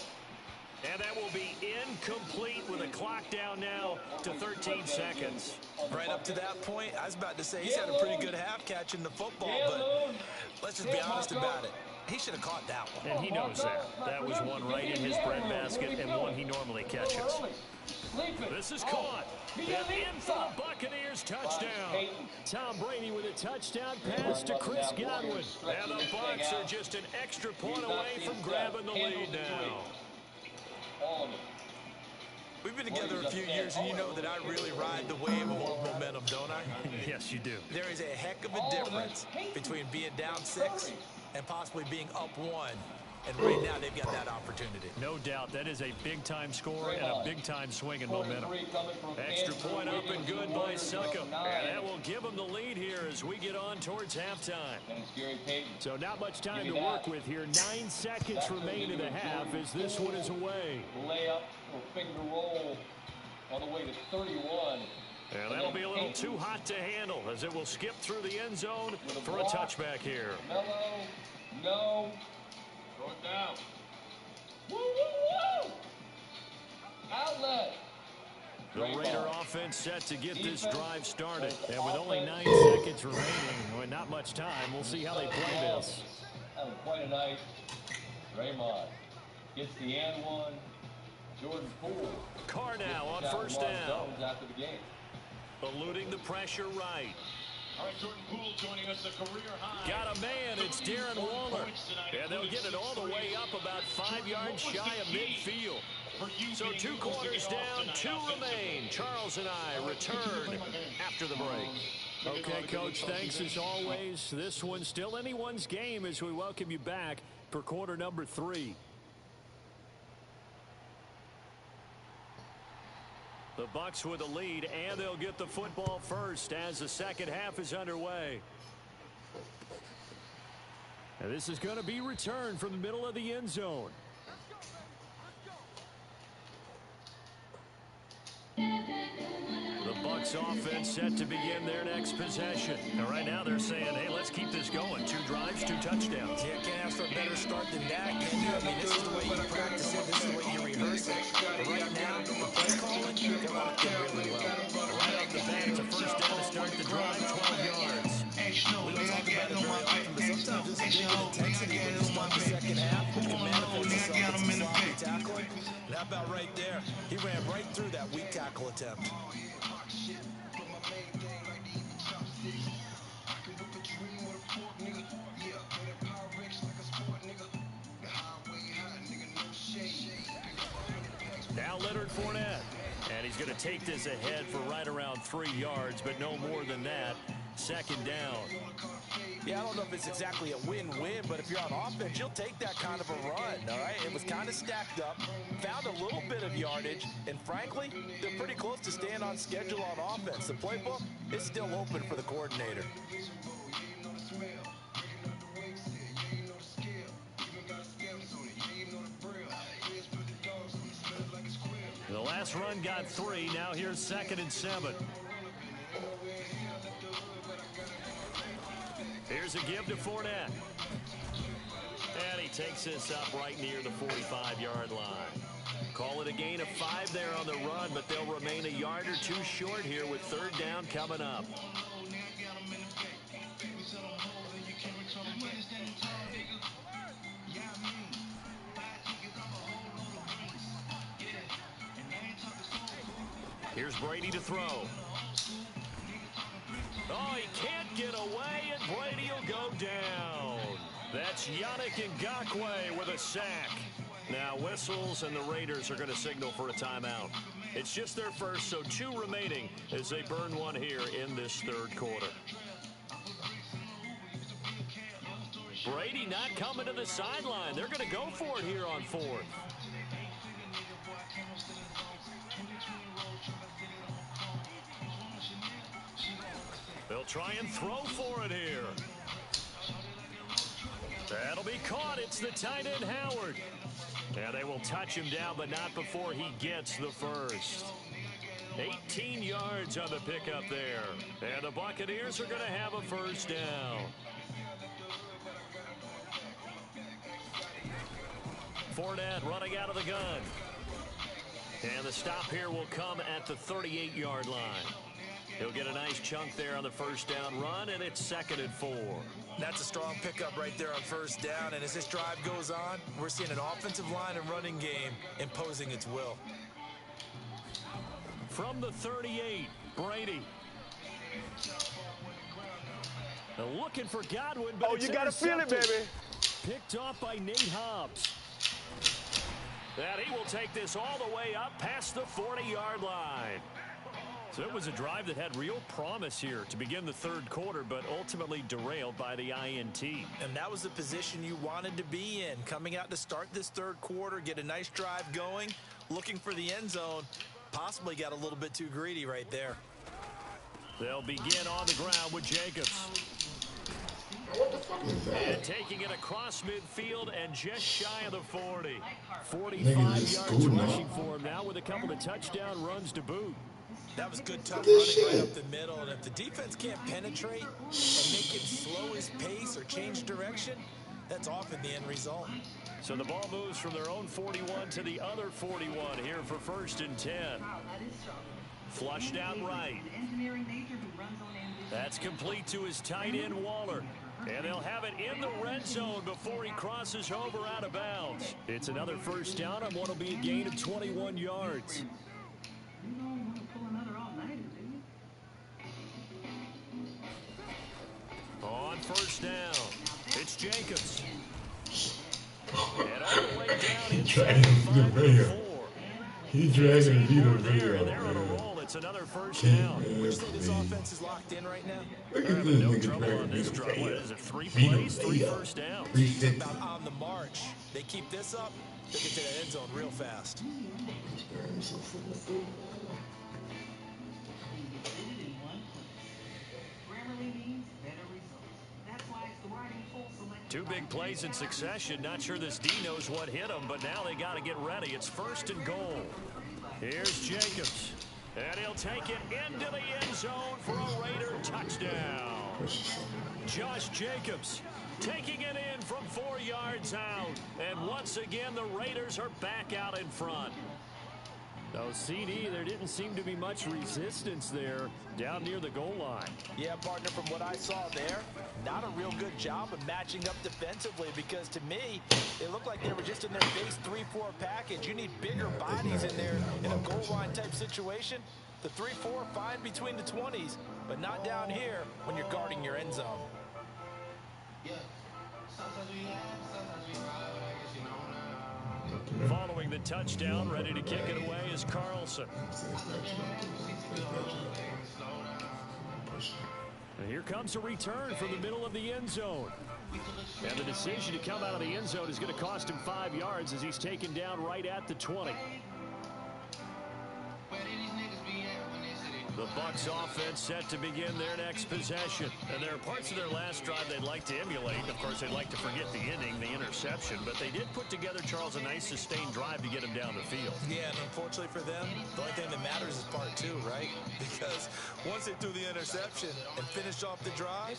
And that will be incomplete with a clock down now to 13 seconds. Right up to that point, I was about to say he's had a pretty good half catching the football, but let's just be honest about it. He should have caught that one. And he knows that. That was one right in his breadbasket and one he normally catches. This is caught. And in for the Buccaneers touchdown. Tom Brady with a touchdown pass to Chris Godwin. And the Bucs are just an extra point away from grabbing the lead now. We've been together a few years, and you know that I really ride the wave of momentum, don't I? Yes, you do. There is a heck of a difference between being down 6 and possibly being up 1. And right now, they've got that opportunity. No doubt. That is a big-time score and a big-time swing in momentum. Extra point up and good by Succo. And that will give them the lead here as we get on towards halftime. So not much time to work with here. 9 seconds remain in the half as this one is away. Layup or finger roll on the way to 31. And that'll be a little too hot to handle as it will skip through the end zone for a touchback here. Mello, no. Throw it down. Woo, woo, woo! Outlet. The Raider offense set to get this drive started. And with only 9 seconds remaining, and not much time, we'll see how they play this. Having quite a night. Draymond gets the and one. Jordan Poole. Carr now on 1st down. After the game. Eluding the pressure right. All right, Jordan Poole joining us, a career high. Got a man, it's Darren Waller. And they'll get it all the way up about 5 yards shy of midfield. So 2 quarters down, 2 remain. Charles and I return after the break. Okay, Coach, thanks as always. This one's still anyone's game as we welcome you back for quarter number 3. The Bucs with the lead, and they'll get the football first as the second half is underway. And this is going to be returned from the middle of the end zone. The Bucs offense set to begin their next possession. And right now they're saying, hey, let's keep this going. 2 drives, 2 touchdowns. Yeah, can't ask for a better start than that, can you? I mean, this is the way you practice it. This is the way you rehearse it. But right now, the play calling, they're locked in really well. Right off the bat, it's a first down to start the drive, 12 yards. We don't talk about it very often, but sometimes there's a big intensity when you start the second half, which can manifest itself in some sloppy tackling. And how about right there? He ran right through that weak tackle attempt. Now Leonard Fournette. And he's going to take this ahead for right around 3 yards, but no more than that. 2nd down. Yeah, I don't know if it's exactly a win-win, but if you're on offense, you'll take that kind of a run, all right? It was kind of stacked up, found a little bit of yardage, and frankly, they're pretty close to staying on schedule on offense. The playbook is still open for the coordinator. The last run got 3. Now here's 2nd and 7. Here's a give to Fournette. And he takes this up right near the 45-yard line. Call it a gain of 5 there on the run, but they'll remain a yard or 2 short here with 3rd down coming up. Here's Brady to throw. Oh, he can't get away, and Brady will go down. That's Yannick Ngakoue with a sack. Now whistles, and the Raiders are going to signal for a timeout. It's just their first, so 2 remaining as they burn one here in this third quarter. Brady not coming to the sideline. They're going to go for it here on 4th. They'll try and throw for it here. That'll be caught. It's the tight end, Howard. And they will touch him down, but not before he gets the first. 18 yards on the pickup there. And the Buccaneers are going to have a first down. Fournette running out of the gun. And the stop here will come at the 38-yard line. He'll get a nice chunk there on the first down run, and it's 2nd and 4. That's a strong pickup right there on first down, and as this drive goes on, we're seeing an offensive line and running game imposing its will. From the 38, Brady. Looking for Godwin, but you got to feel it, baby. Picked off by Nate Hobbs. And he will take this all the way up past the 40-yard line. So it was a drive that had real promise here to begin the third quarter, but ultimately derailed by the INT. And that was the position you wanted to be in. Coming out to start this third quarter, get a nice drive going, looking for the end zone. Possibly got a little bit too greedy right there. They'll begin on the ground with Jacobs. And taking it across midfield and just shy of the 40. 45 yards rushing for him now with a couple of touchdown runs to boot. That was good tough running right up the middle, and if the defense can't penetrate and make him slow his pace or change direction, that's often the end result. So the ball moves from their own 41 to the other 41 here for 1st and 10. Flushed out right. That's complete to his tight end, Waller. And they'll have it in the red zone before he crosses over out of bounds. It's another first down on what will be a gain of 21 yards. On first down, it's Jacobs. And all the way down inside the 5-4. He's dragging the video. They're on a roll. It's another first down. Would you say this offense is locked in right now? Look at this No nigga trouble on this drive. What is it, 3 plays, 3 first downs? About on the march. They keep this up, they get to the end zone real fast. Two big plays in succession. Not sure this D knows what hit him, but now they got to get ready. It's 1st and goal. Here's Jacobs. And he'll take it into the end zone for a Raider touchdown. Josh Jacobs taking it in from 4 yards out. And once again, the Raiders are back out in front. Oh, CD, there didn't seem to be much resistance there down near the goal line. Yeah, partner, from what I saw there, not a real good job of matching up defensively, because to me, it looked like they were just in their base 3-4 package. You need bigger bodies in there in a goal line type situation. The 3-4 fine between the 20s, but not down here when you're guarding your end zone. Following the touchdown, ready to kick it away is Carlson. And here comes a return from the middle of the end zone. And the decision to come out of the end zone is going to cost him 5 yards as he's taken down right at the 20. The Bucs offense set to begin their next possession. And there are parts of their last drive they'd like to emulate. Of course, they'd like to forget the inning, the interception. But they did put together, Charles, a nice sustained drive to get him down the field. Yeah, and unfortunately for them, the only thing that matters is part 2, right? Because once they threw the interception and finished off the drive,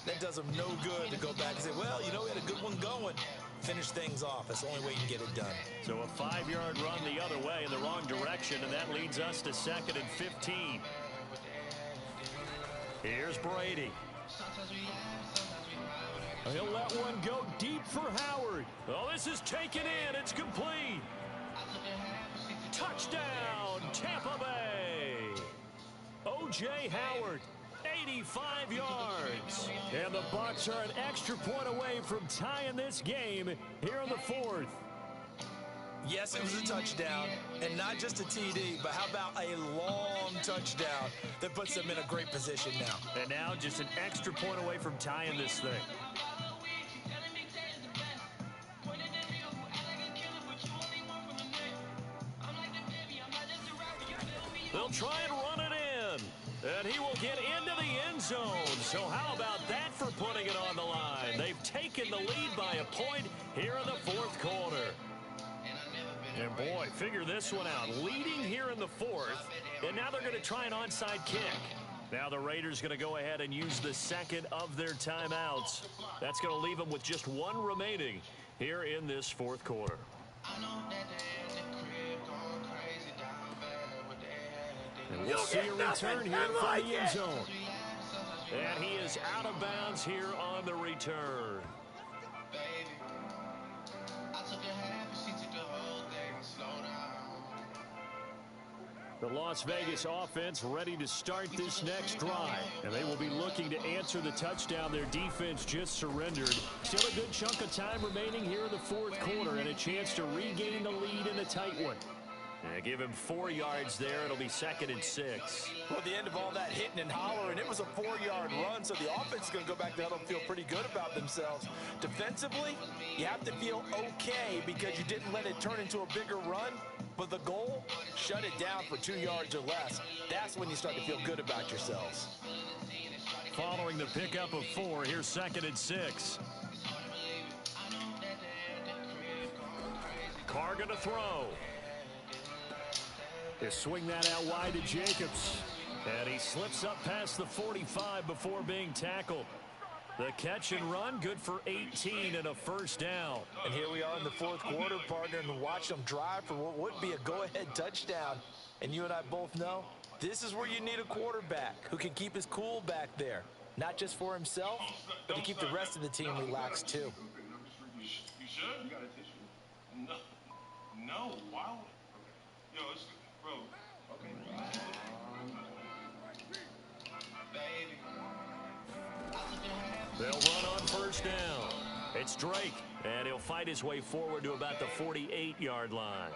that does them no good to go back and say, well, you know, we had a good one going. Finish things off. That's the only way you can get it done. So a 5-yard run the other way in the wrong direction, and that leads us to 2nd and 15. Here's Brady. He'll let one go deep for Howard. Oh, this is taken in. It's complete. Touchdown, Tampa Bay. O.J. Howard, 85 yards. And the Bucs are an extra point away from tying this game here in the fourth. Yes, it was a touchdown, and not just a TD, but how about a long touchdown that puts them in a great position now. And now just an extra point away from tying this thing. They'll try and run it in, and he will get into the end zone. So how about that for putting it on the line? They've taken the lead by a point here in the fourth quarter. And boy, figure this one out. Leading here in the fourth, and now they're going to try an onside kick. Now the Raiders going to go ahead and use the second of their timeouts. That's going to leave them with just one remaining here in this fourth quarter. And we'll see a return here from the end zone. And he is out of bounds here on the return. The Las Vegas offense ready to start this next drive. And they will be looking to answer the touchdown their defense just surrendered. Still a good chunk of time remaining here in the fourth quarter and a chance to regain the lead in a tight one. And give him 4 yards there. It'll be 2nd and 6. Well, at the end of all that hitting and hollering, it was a 4-yard run, so the offense is going to go back to huddle and feel pretty good about themselves. Defensively, you have to feel okay because you didn't let it turn into a bigger run. But the goal, shut it down for 2 yards or less. That's when you start to feel good about yourselves. Following the pickup of 4, here's 2nd and 6. Carr going to throw. They swing that out wide to Jacobs. And he slips up past the 45 before being tackled. The catch and run, good for 18 and a first down. And here we are in the fourth quarter, partner, and watch them drive for what would be a go-ahead touchdown. And you and I both know this is where you need a quarterback who can keep his cool back there. Not just for himself, but to keep the rest of the team relaxed, too. You should? No. Wow. Yo, it's... Bro. Okay. They'll run on first down. It's Drake, and he'll fight his way forward to about the 48-yard line.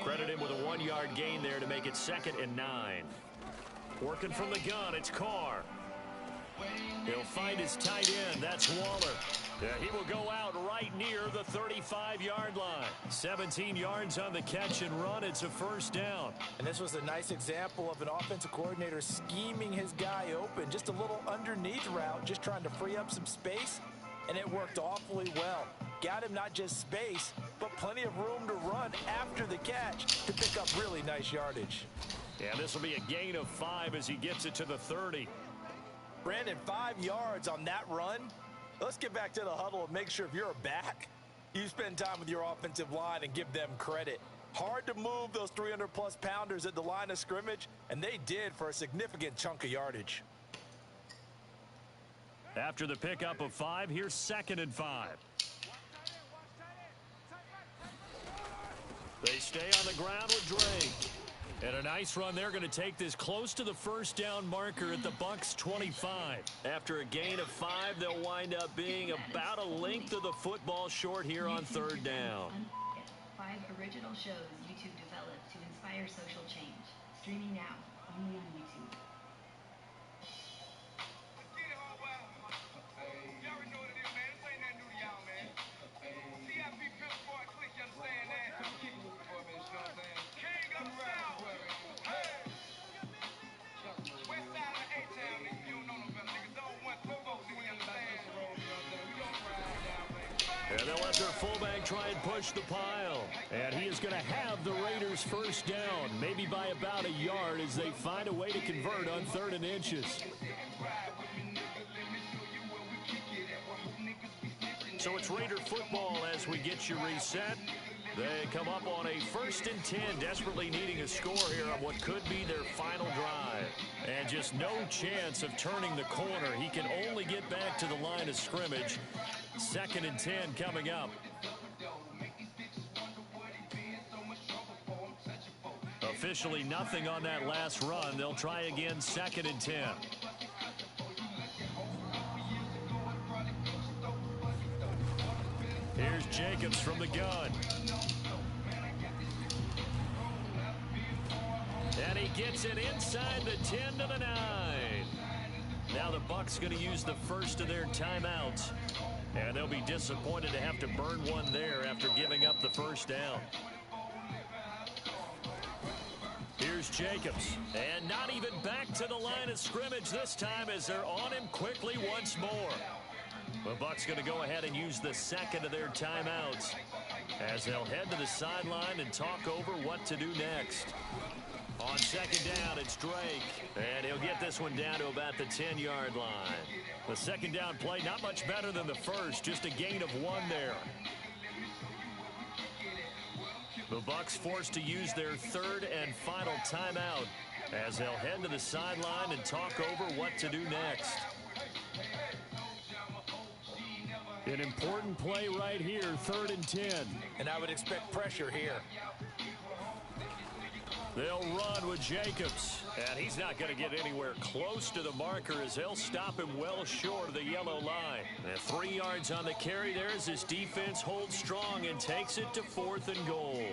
Credit him with a 1-yard gain there to make it 2nd and 9. Working from the gun, it's Carr. He'll find his tight end. That's Waller. Yeah, he will go out right near the 35-yard line. 17 yards on the catch and run. It's a first down. And this was a nice example of an offensive coordinator scheming his guy open. Just a little underneath route, just trying to free up some space. And it worked awfully well. Got him not just space, but plenty of room to run after the catch to pick up really nice yardage. Yeah, this will be a gain of 5 as he gets it to the 30. Brandon, 5 yards on that run. Let's get back to the huddle and make sure if you're a back, you spend time with your offensive line and give them credit. Hard to move those 300-plus pounders at the line of scrimmage, and they did for a significant chunk of yardage. After the pickup of 5, here's 2nd and 5. They stay on the ground with Drake. And a nice run. They're going to take this close to the first down marker at the Bucs 25. After a gain of 5, they'll wind up being about a length of the football short here on 3rd down. 5 original shows YouTube developed to inspire social change. Streaming now, only on YouTube. And they'll let their fullback try and push the pile. And he is going to have the Raiders first down, maybe by about a yard as they find a way to convert on 3rd and inches. So it's Raider football as we get you reset. They come up on a 1st and 10, desperately needing a score here on what could be their final drive. And just no chance of turning the corner. He can only get back to the line of scrimmage. 2nd and 10 coming up. Officially nothing on that last run. They'll try again, 2nd and 10. Here's Jacobs from the gun. And he gets it inside the 10 to the 9. Now the Bucs going to use the first of their timeouts. And they'll be disappointed to have to burn one there after giving up the first down. Here's Jacobs. And not even back to the line of scrimmage this time as they're on him quickly once more. The Bucs going to go ahead and use the second of their timeouts as they'll head to the sideline and talk over what to do next. On second down, it's Drake. And he'll get this one down to about the 10-yard line. The second down play, not much better than the first, just a gain of 1 there. The Bucs forced to use their third and final timeout as they'll head to the sideline and talk over what to do next. An important play right here, 3rd and 10. And I would expect pressure here. They'll run with Jacobs. And he's not going to get anywhere close to the marker as they'll stop him well short of the yellow line. And 3 yards on the carry there as his defense holds strong and takes it to 4th and goal.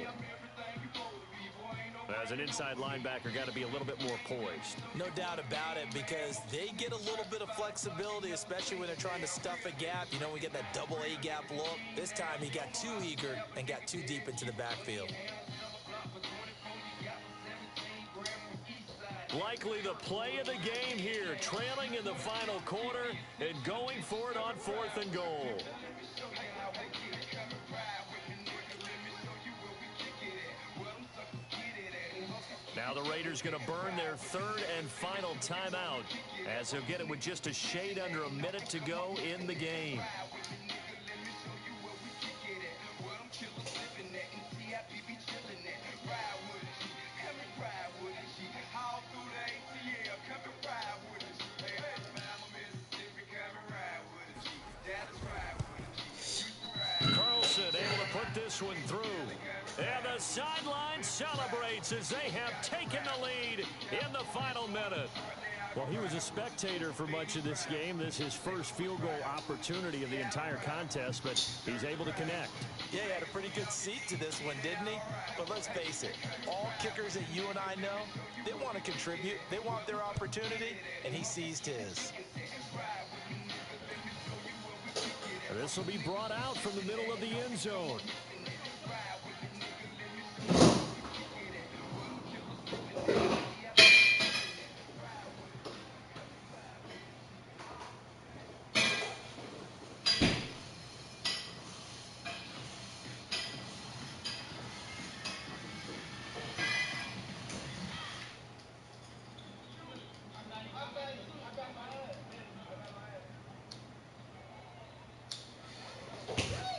As an inside linebacker, got to be a little bit more poised. No doubt about it, because they get a little bit of flexibility, especially when they're trying to stuff a gap. You know, we get that double A gap look. This time he got too eager and got too deep into the backfield. Likely the play of the game here, trailing in the final quarter and going for it on 4th and goal. Now the Raiders going to burn their 3rd and final timeout as they'll get it with just a shade under a minute to go in the game. One through. And the sideline celebrates as they have taken the lead in the final minute. Well, he was a spectator for much of this game. This is his first field goal opportunity of the entire contest, but he's able to connect. Yeah, he had a pretty good seat to this one, didn't he? But let's face it, all kickers that you and I know, they want to contribute. They want their opportunity, and he seized his. This will be brought out from the middle of the end zone.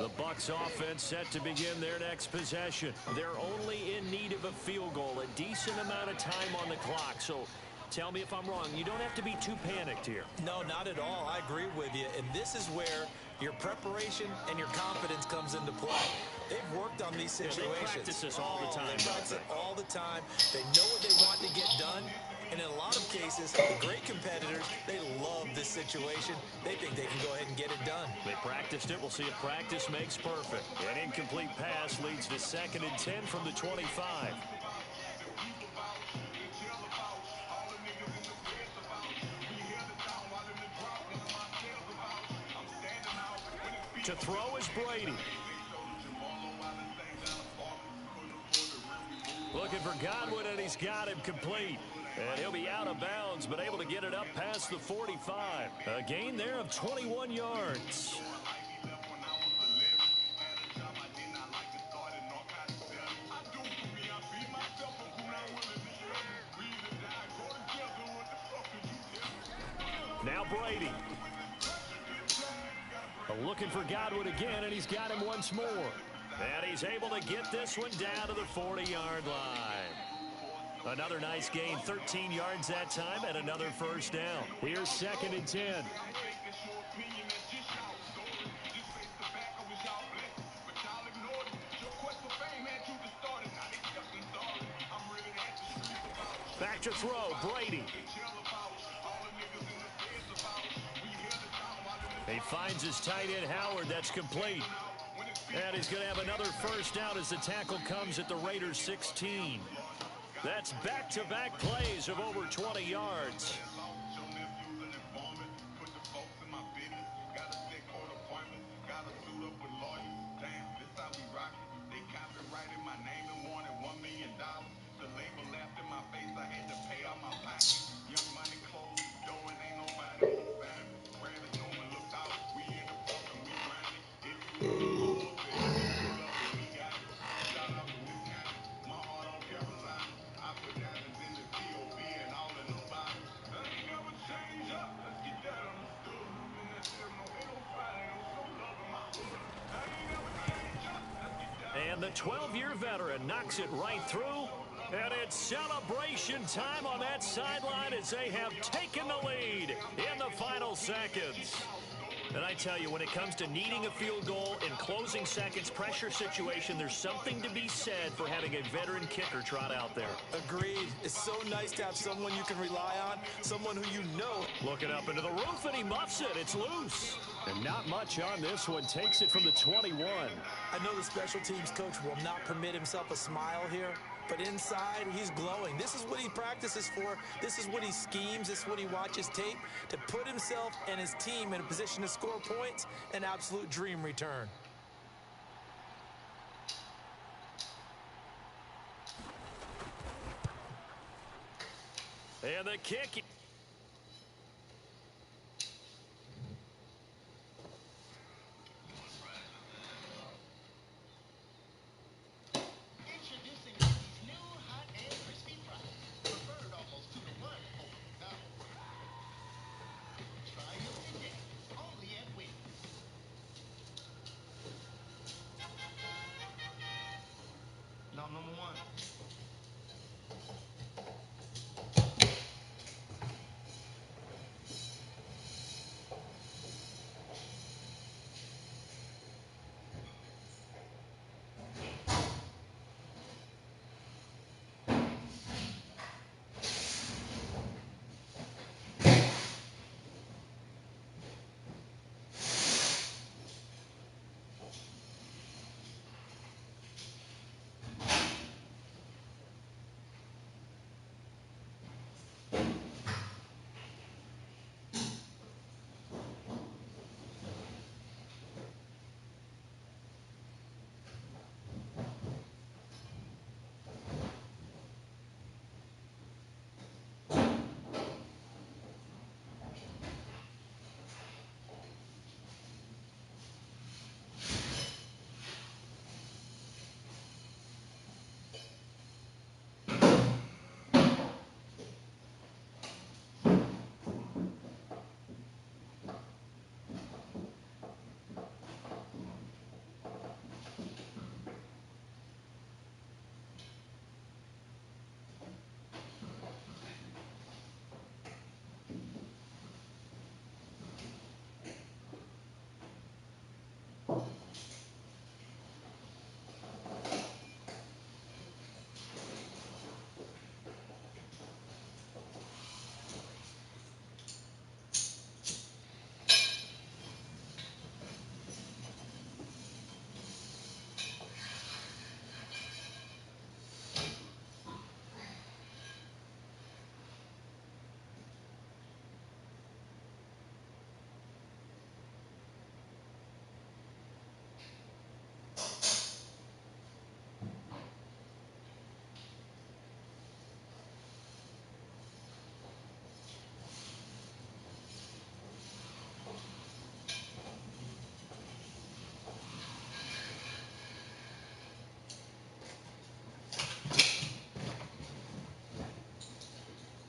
The Bucs offense set to begin their next possession. They're only in need of a field goal, a decent amount of time on the clock. So tell me if I'm wrong. You don't have to be too panicked here. No, not at all. I agree with you. And this is where your preparation and your confidence comes into play. They've worked on these situations. They practice this all the time. They practice it all the time. They know what they want to get done. And in a lot of cases, the great competitors, they love this situation. They think they can go ahead and get it done. They practiced it. We'll see if practice makes perfect. An incomplete pass leads to 2nd and 10 from the 25. To throw is Brady. Looking for Godwin, and he's got him complete. And he'll be out of bounds, but able to get it up past the 45. A gain there of 21 yards. Now Brady. Looking for Godwin again, and he's got him once more. And he's able to get this one down to the 40-yard line. Another nice gain, 13 yards that time, and another first down. Here's 2nd and 10. Back to throw, Brady. He finds his tight end, Howard. That's complete. And he's going to have another first down as the tackle comes at the Raiders' 16. That's back-to-back plays of over 20 yards. And the 12-year veteran knocks it right through. And it's celebration time on that sideline as they have taken the lead in the final seconds. And I tell you, when it comes to needing a field goal in closing seconds, pressure situation, there's something to be said for having a veteran kicker trot out there. Agreed. It's so nice to have someone you can rely on, someone who you know. Looking up into the roof, and he muffs it. It's loose. And not much on this one. Takes it from the 21. I know the special teams coach will not permit himself a smile here, but inside, he's glowing. This is what he practices for. This is what he schemes. This is what he watches tape to put himself and his team in a position to score points. An absolute dream return. And the kick.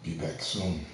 Be back soon.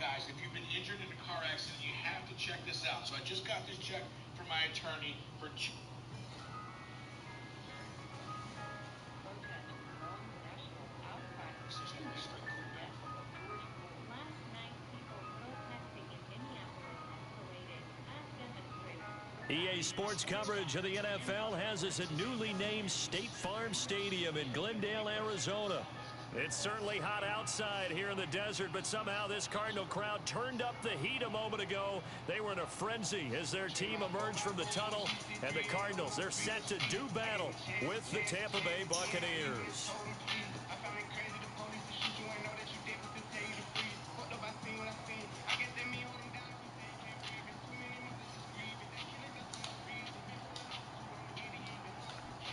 guys, if you've been injured in a car accident, you have to check this out. So I just got this check from my attorney for... EA Sports coverage of the NFL has us at newly named State Farm Stadium in Glendale, Arizona. It's certainly hot outside here in the desert, but somehow this Cardinal crowd turned up the heat a moment ago. They were in a frenzy as their team emerged from the tunnel, and the Cardinals, they're set to do battle with the Tampa Bay Buccaneers.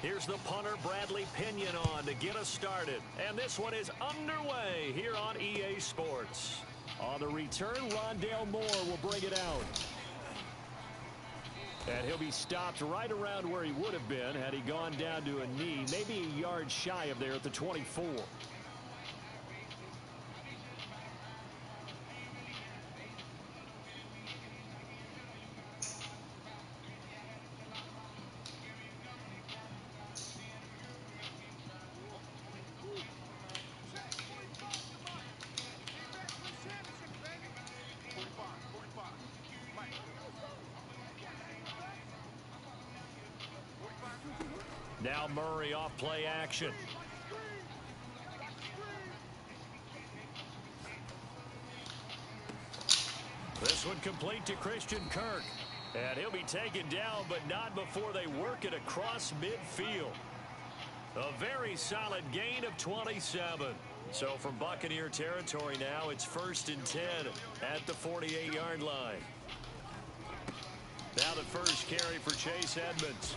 Here's the punter, Bradley Pinion, on to get us started. And this one is underway here on EA Sports. On the return, Rondale Moore will bring it out. And he'll be stopped right around where he would have been had he gone down to a knee, maybe a yard shy of there at the 24. Now Murray off play action. This one complete to Christian Kirk. And he'll be taken down, but not before they work it across midfield. A very solid gain of 27. So from Buccaneer territory now, it's 1st and 10 at the 48-yard line. Now the first carry for Chase Edmonds.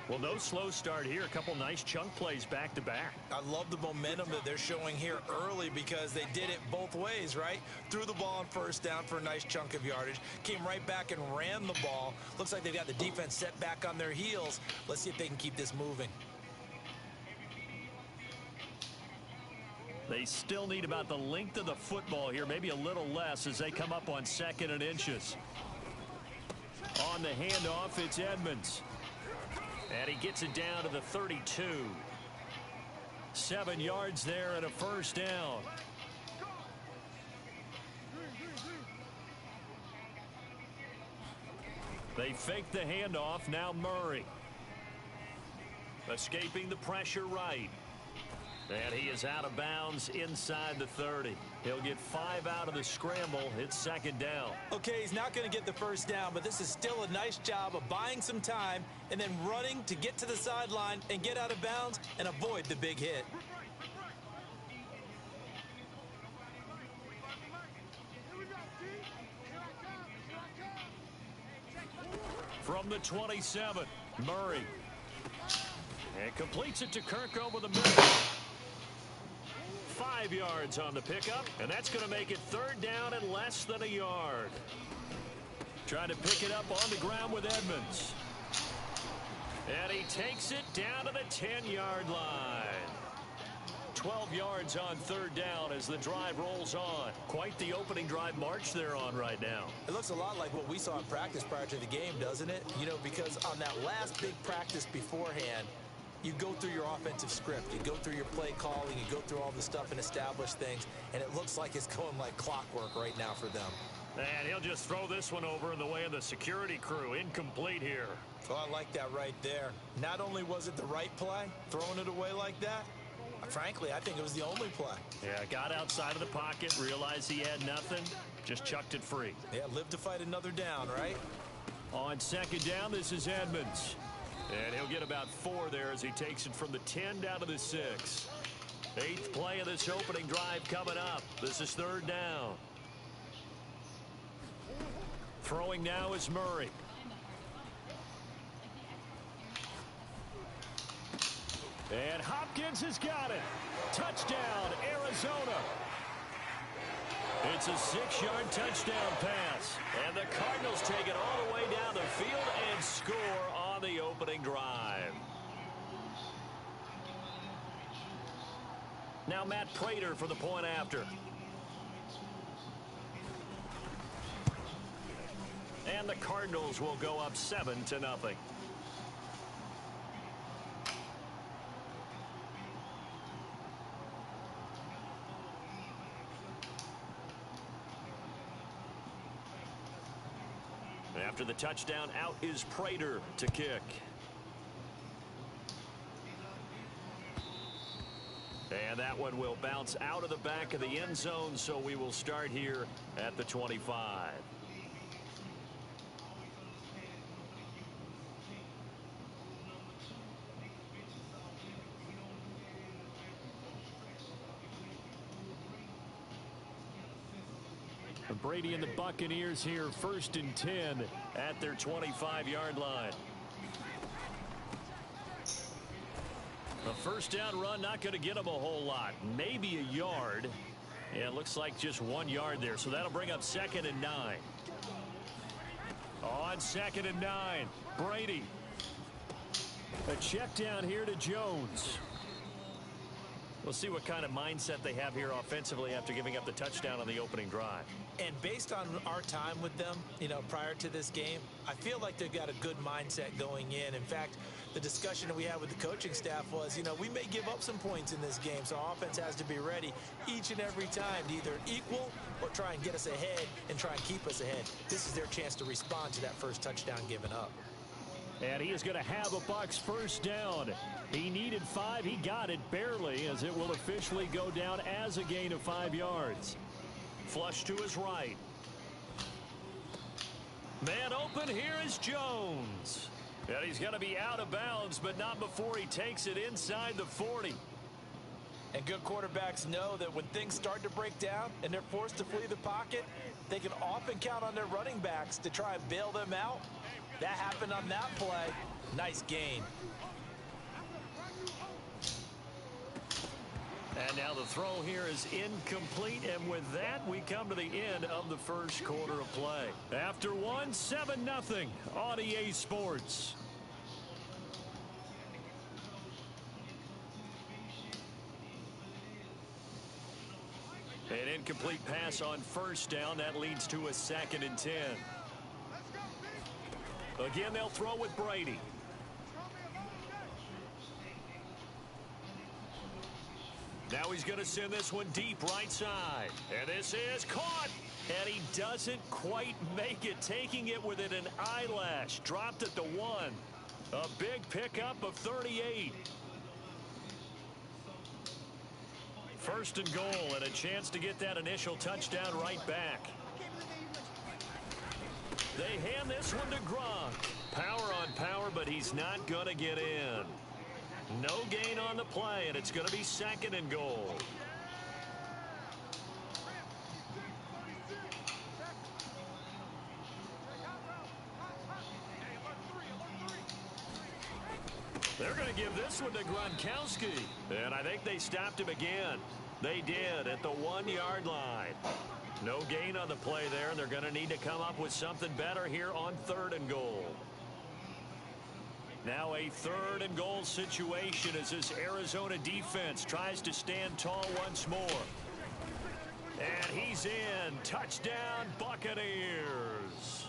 Well, no slow start here. A couple nice chunk plays back-to-back. I love the momentum that they're showing here early because they did it both ways, right? Threw the ball on 1st down for a nice chunk of yardage. Came right back and ran the ball. Looks like they've got the defense set back on their heels. Let's see if they can keep this moving. They still need about the length of the football here, maybe a little less as they come up on 2nd and inches. On the handoff, it's Edmonds. And he gets it down to the 32. 7 yards there and a 1st down. They fake the handoff. Now Murray. Escaping the pressure right. And he is out of bounds inside the 30. He'll get 5 out of the scramble. It's 2nd down. Okay, he's not going to get the 1st down, but this is still a nice job of buying some time and then running to get to the sideline and get out of bounds and avoid the big hit. From the 27, Murray. And completes it to Kirk over the middle. 5 yards on the pickup, and that's going to make it 3rd down and less than a yard. Trying to pick it up on the ground with Edmonds. And he takes it down to the 10-yard line. 12 yards on 3rd down as the drive rolls on. Quite the opening drive march they're on right now. It looks a lot like what we saw in practice prior to the game, doesn't it? You know, because on that last big practice beforehand, you go through your offensive script, you go through your play calling, you go through all the stuff and establish things, and it looks like it's going like clockwork right now for them. And he'll just throw this one over in the way of the security crew. Incomplete here. Oh, I like that right there. Not only was it the right play, throwing it away like that, frankly, I think it was the only play. Yeah, got outside of the pocket, realized he had nothing, just chucked it free. Yeah, live to fight another down, right? On 2nd down, this is Edmonds. And he'll get about 4 there as he takes it from the 10 down to the 6. 8th play of this opening drive coming up. This is 3rd down. Throwing now is Murray. And Hopkins has got it. Touchdown, Arizona. It's a 6-yard touchdown pass. And the Cardinals take it all the way down the field and score on the opening drive. Now Matt Prater for the point after. And the Cardinals will go up 7-0. After the touchdown, out is Prater to kick. And that one will bounce out of the back of the end zone, so we will start here at the 25. Brady and the Buccaneers here, 1st and 10 at their 25-yard line. A first down run, not going to get them a whole lot. Maybe a yard. Yeah, it looks like just 1 yard there, so that'll bring up 2nd and 9. On 2nd and 9, Brady. A check down here to Jones. We'll see what kind of mindset they have here offensively after giving up the touchdown on the opening drive. And based on our time with them, prior to this game, I feel like they've got a good mindset going in. In fact, the discussion that we had with the coaching staff was, we may give up some points in this game, so our offense has to be ready each and every time to either equal or try and get us ahead and try and keep us ahead. This is their chance to respond to that first touchdown given up. And he is going to have a Bucs first down. He needed 5. He got it barely, as it will officially go down as a gain of 5 yards. Flush to his right. Man open, here is Jones. And he's going to be out of bounds, but not before he takes it inside the 40. And good quarterbacks know that when things start to break down and they're forced to flee the pocket, they can often count on their running backs to try and bail them out. That happened on that play. Nice gain. And now the throw here is incomplete, and with that, we come to the end of the first quarter of play. After one, 7-0 on EA Sports. An incomplete pass on first down. That leads to a 2nd and 10. Again, they'll throw with Brady. Now he's going to send this one deep right side. And this is caught. And he doesn't quite make it, taking it within an eyelash. Dropped at the 1. A big pickup of 38. 1st and goal, and a chance to get that initial touchdown right back. They hand this one to Gronk. Power on power, but he's not going to get in. No gain on the play, and it's going to be 2nd and goal. They're going to give this one to Gronkowski, and I think they stopped him again. They did at the 1-yard line. No gain on the play there, and they're going to need to come up with something better here on 3rd and goal. Now a 3rd and goal situation as this Arizona defense tries to stand tall once more. And he's in. Touchdown, Buccaneers.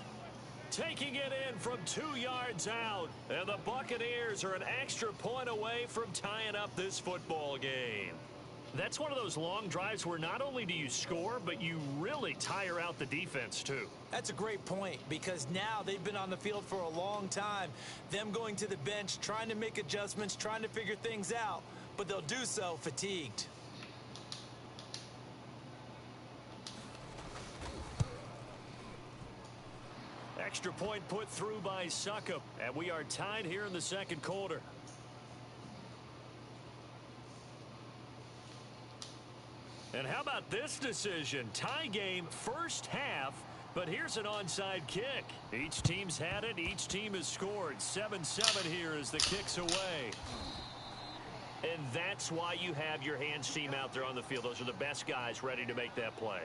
Taking it in from 2 yards out. And the Buccaneers are an extra point away from tying up this football game. That's one of those long drives where not only do you score, but you really tire out the defense, too. That's a great point, because now they've been on the field for a long time. Them going to the bench, trying to make adjustments, trying to figure things out, but they'll do so fatigued. Extra point put through by Succop, and we are tied here in the 2nd quarter. And how about this decision? Tie game, first half, but here's an onside kick. Each team's had it. Each team has scored. 7-7 here as the kick's away. And that's why you have your hands team out there on the field. Those are the best guys ready to make that play.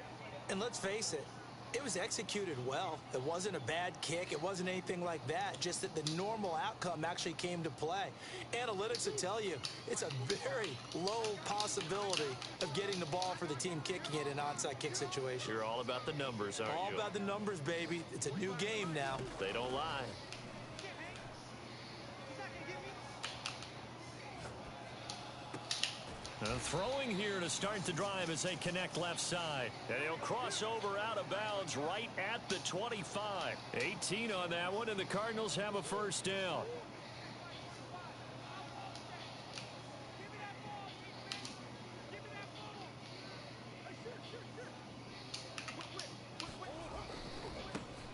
And let's face it, It was executed well. It wasn't a bad kick. It wasn't anything like that. Just that the normal outcome actually came to play. Analytics will tell you it's a very low possibility of getting the ball for the team kicking it in an onside kick situation. You're all about the numbers, aren't you? All about the numbers, baby. It's a new game now. They don't lie. Throwing here to start the drive as they connect left side. And he'll cross over out of bounds right at the 25. 18 on that one, and the Cardinals have a first down.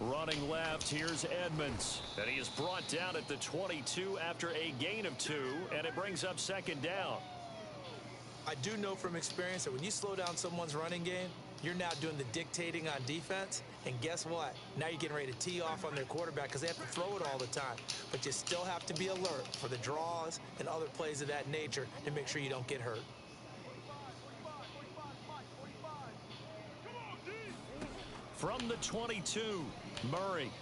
Running left, here's Edmonds. And he is brought down at the 22 after a gain of 2, and it brings up second down. I do know from experience that when you slow down someone's running game, you're now doing the dictating on defense. And guess what? Now you're getting ready to tee off on their quarterback because they have to throw it all the time. But you still have to be alert for the draws and other plays of that nature to make sure you don't get hurt. From the 22, Murray.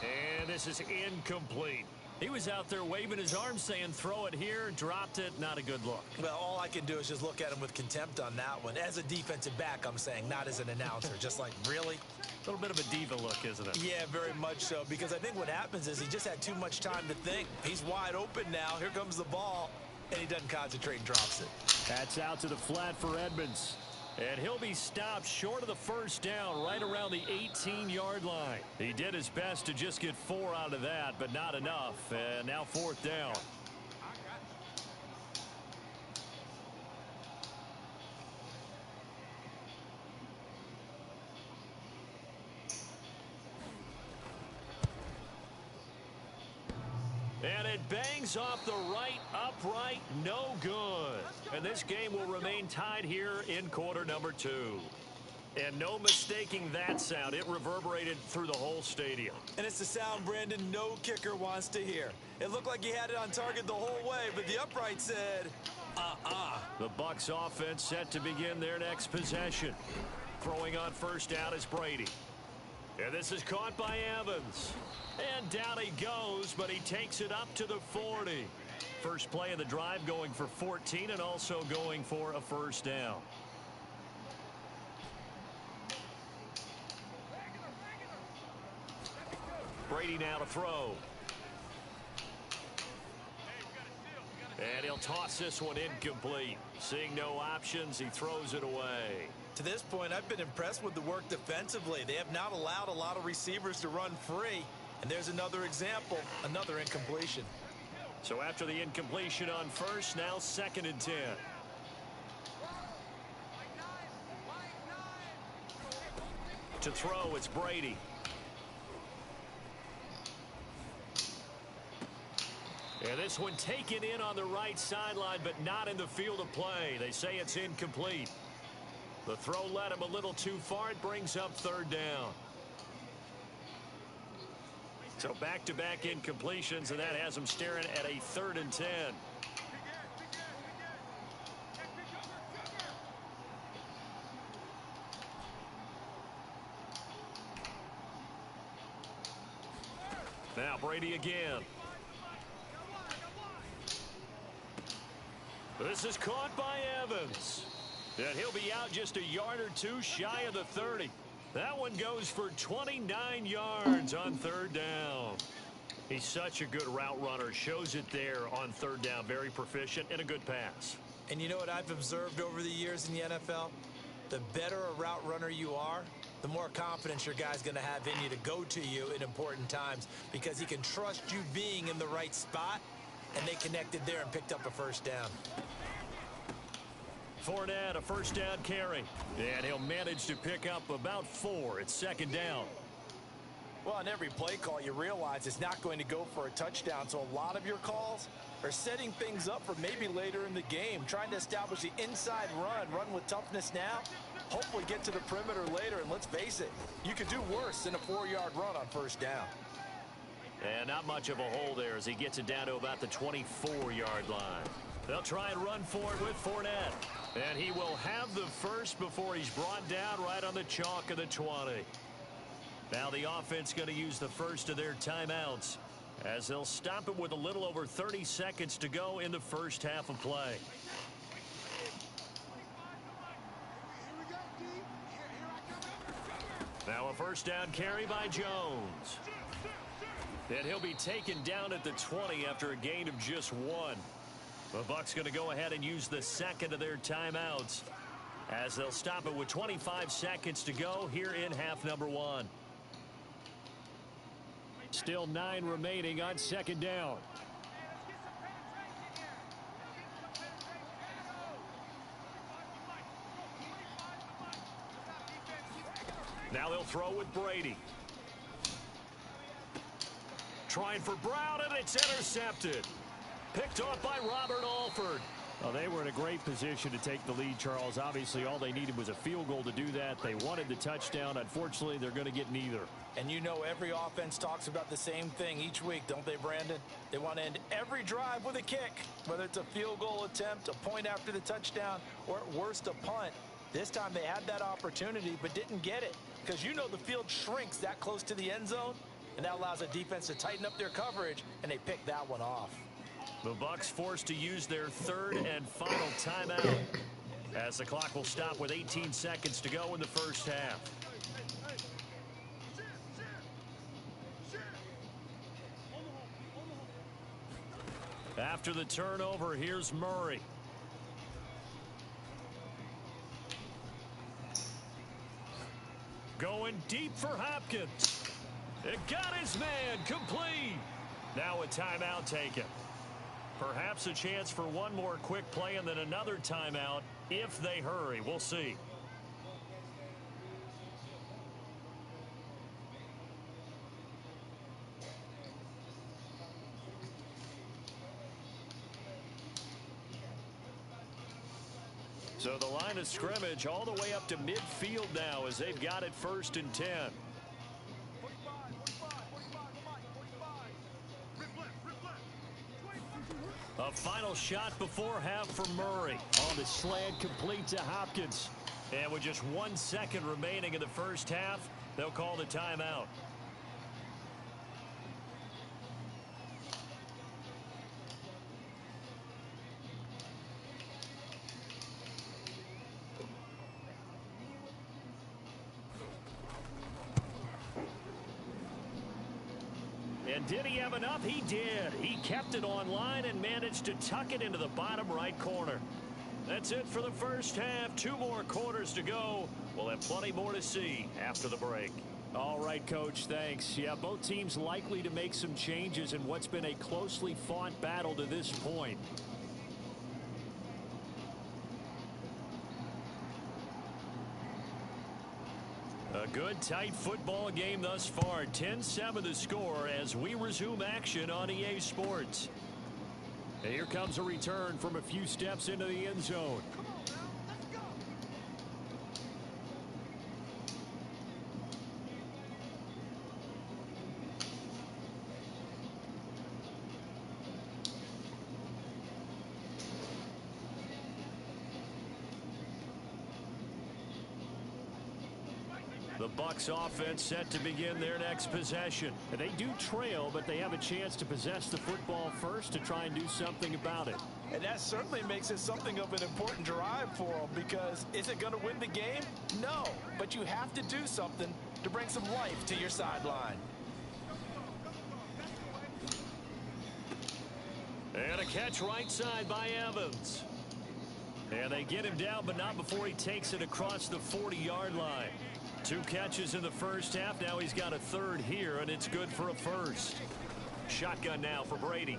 And this is incomplete. He was out there waving his arms saying throw it here, dropped it, not a good look. Well, all I can do is just look at him with contempt on that one. As a defensive back, I'm saying, not as an announcer. Just like, really? A little bit of a diva look, isn't it? Yeah, very much so, because I think what happens is he just had too much time to think. He's wide open now. Here comes the ball, and he doesn't concentrate and drops it. That's out to the flat for Edmonds. And he'll be stopped short of the first down right around the 18-yard line. He did his best to just get 4 out of that, but not enough. And now fourth down. And it bangs off the right upright, no good. And this game will remain tied here in quarter number 2. And no mistaking that sound. It reverberated through the whole stadium. And it's the sound, Brandon, no kicker wants to hear. It looked like he had it on target the whole way, but the upright said, The Bucs offense set to begin their next possession. Throwing on first down is Brady. And this is caught by Evans. And down he goes, but he takes it up to the 40. First play of the drive going for 14 and also going for a first down. Brady now to throw. And he'll toss this one incomplete. Seeing no options, he throws it away. To this point, I've been impressed with the work defensively. They have not allowed a lot of receivers to run free. And there's another example, another incompletion. So after the incompletion on first, now 2nd and 10. To throw, it's Brady. And this one taken in on the right sideline, but not in the field of play. They say it's incomplete. The throw led him a little too far. It brings up third down. So back-to-back incompletions, and that has him staring at a 3rd and 10. Now Brady again. This is caught by Evans. And he'll be out just a yard or two shy of the 30. That one goes for 29 yards on third down. He's such a good route runner. Shows it there on third down. Very proficient and a good pass. And you know what I've observed over the years in the NFL? The better a route runner you are, the more confidence your guy's going to have in you to go to you in important times because he can trust you being in the right spot, and they connected there and picked up a first down. Fournette, a first down carry. And he'll manage to pick up about 4. It's 2nd down. Well, on every play call, you realize it's not going to go for a touchdown. So a lot of your calls are setting things up for maybe later in the game, trying to establish the inside run with toughness now, hopefully get to the perimeter later. And let's face it, you could do worse than a 4-yard run on first down. And not much of a hole there as he gets it down to about the 24-yard line. They'll try and run for it with Fournette. And he will have the first before he's brought down right on the chalk of the 20. Now the offense going to use the first of their timeouts as they'll stop it with a little over 30 seconds to go in the first half of play. Now a first down carry by Jones. And he'll be taken down at the 20 after a gain of just 1. The Bucs going to go ahead and use the second of their timeouts as they'll stop it with 25 seconds to go here in half number 1. Still 9 remaining on second down. Now they'll throw with Brady. Trying for Brown, and it's intercepted. Picked off by Robert Alford. Well, they were in a great position to take the lead, Charles. Obviously, all they needed was a field goal to do that. They wanted the touchdown. Unfortunately, they're going to get neither. And you know every offense talks about the same thing each week, don't they, Brandon? They want to end every drive with a kick, whether it's a field goal attempt, a point after the touchdown, or at worst, a punt. This time they had that opportunity but didn't get it because you know the field shrinks that close to the end zone, and that allows a defense to tighten up their coverage, and they picked that one off. The Bucs forced to use their third and final timeout as the clock will stop with 18 seconds to go in the first half. After the turnover, here's Murray. Going deep for Hopkins. It got his man complete. Now a timeout taken. Perhaps a chance for one more quick play and then another timeout if they hurry. We'll see. So the line of scrimmage all the way up to midfield now as they've got it 1st and 10. A final shot before half for Murray. On the slant, complete to Hopkins. And with just 1 second remaining in the first half, they'll call the timeout. And did he have enough? He did. He kept it online and managed to tuck it into the bottom right corner. That's it for the first half. 2 more quarters to go. We'll have plenty more to see after the break. All right, Coach, thanks. Yeah, both teams likely to make some changes in what's been a closely fought battle to this point. A good, tight football game thus far. 10-7 the score as we resume action on EA Sports. And here comes a return from a few steps into the end zone. The Bucs offense set to begin their next possession. And they do trail, but they have a chance to possess the football first to try and do something about it. And that certainly makes it something of an important drive for them because is it going to win the game? No, but you have to do something to bring some life to your sideline. And a catch right side by Evans. And they get him down, but not before he takes it across the 40-yard line. 2 catches in the first half. Now he's got a third here, and it's good for a first. Shotgun now for Brady.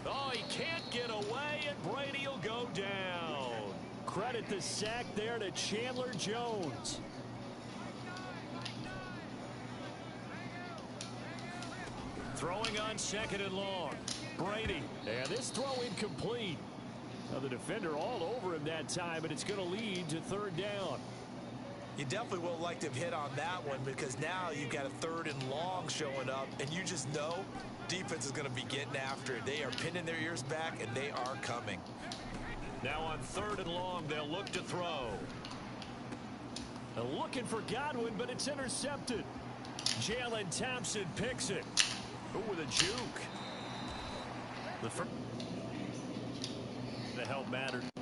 Oh, he can't get away, and Brady will go down. Credit the sack there to Chandler Jones. Throwing on 2nd and long. Brady. And this throw incomplete. Now the defender all over him that time, and it's going to lead to 3rd down. You definitely will like to have hit on that one because now you've got a 3rd and long showing up, and you just know defense is going to be getting after it. They are pinning their ears back, and they are coming. Now on 3rd and long, they'll look to throw. They're looking for Godwin, but it's intercepted. Jalen Thompson picks it. Ooh, with a juke. The help mattered.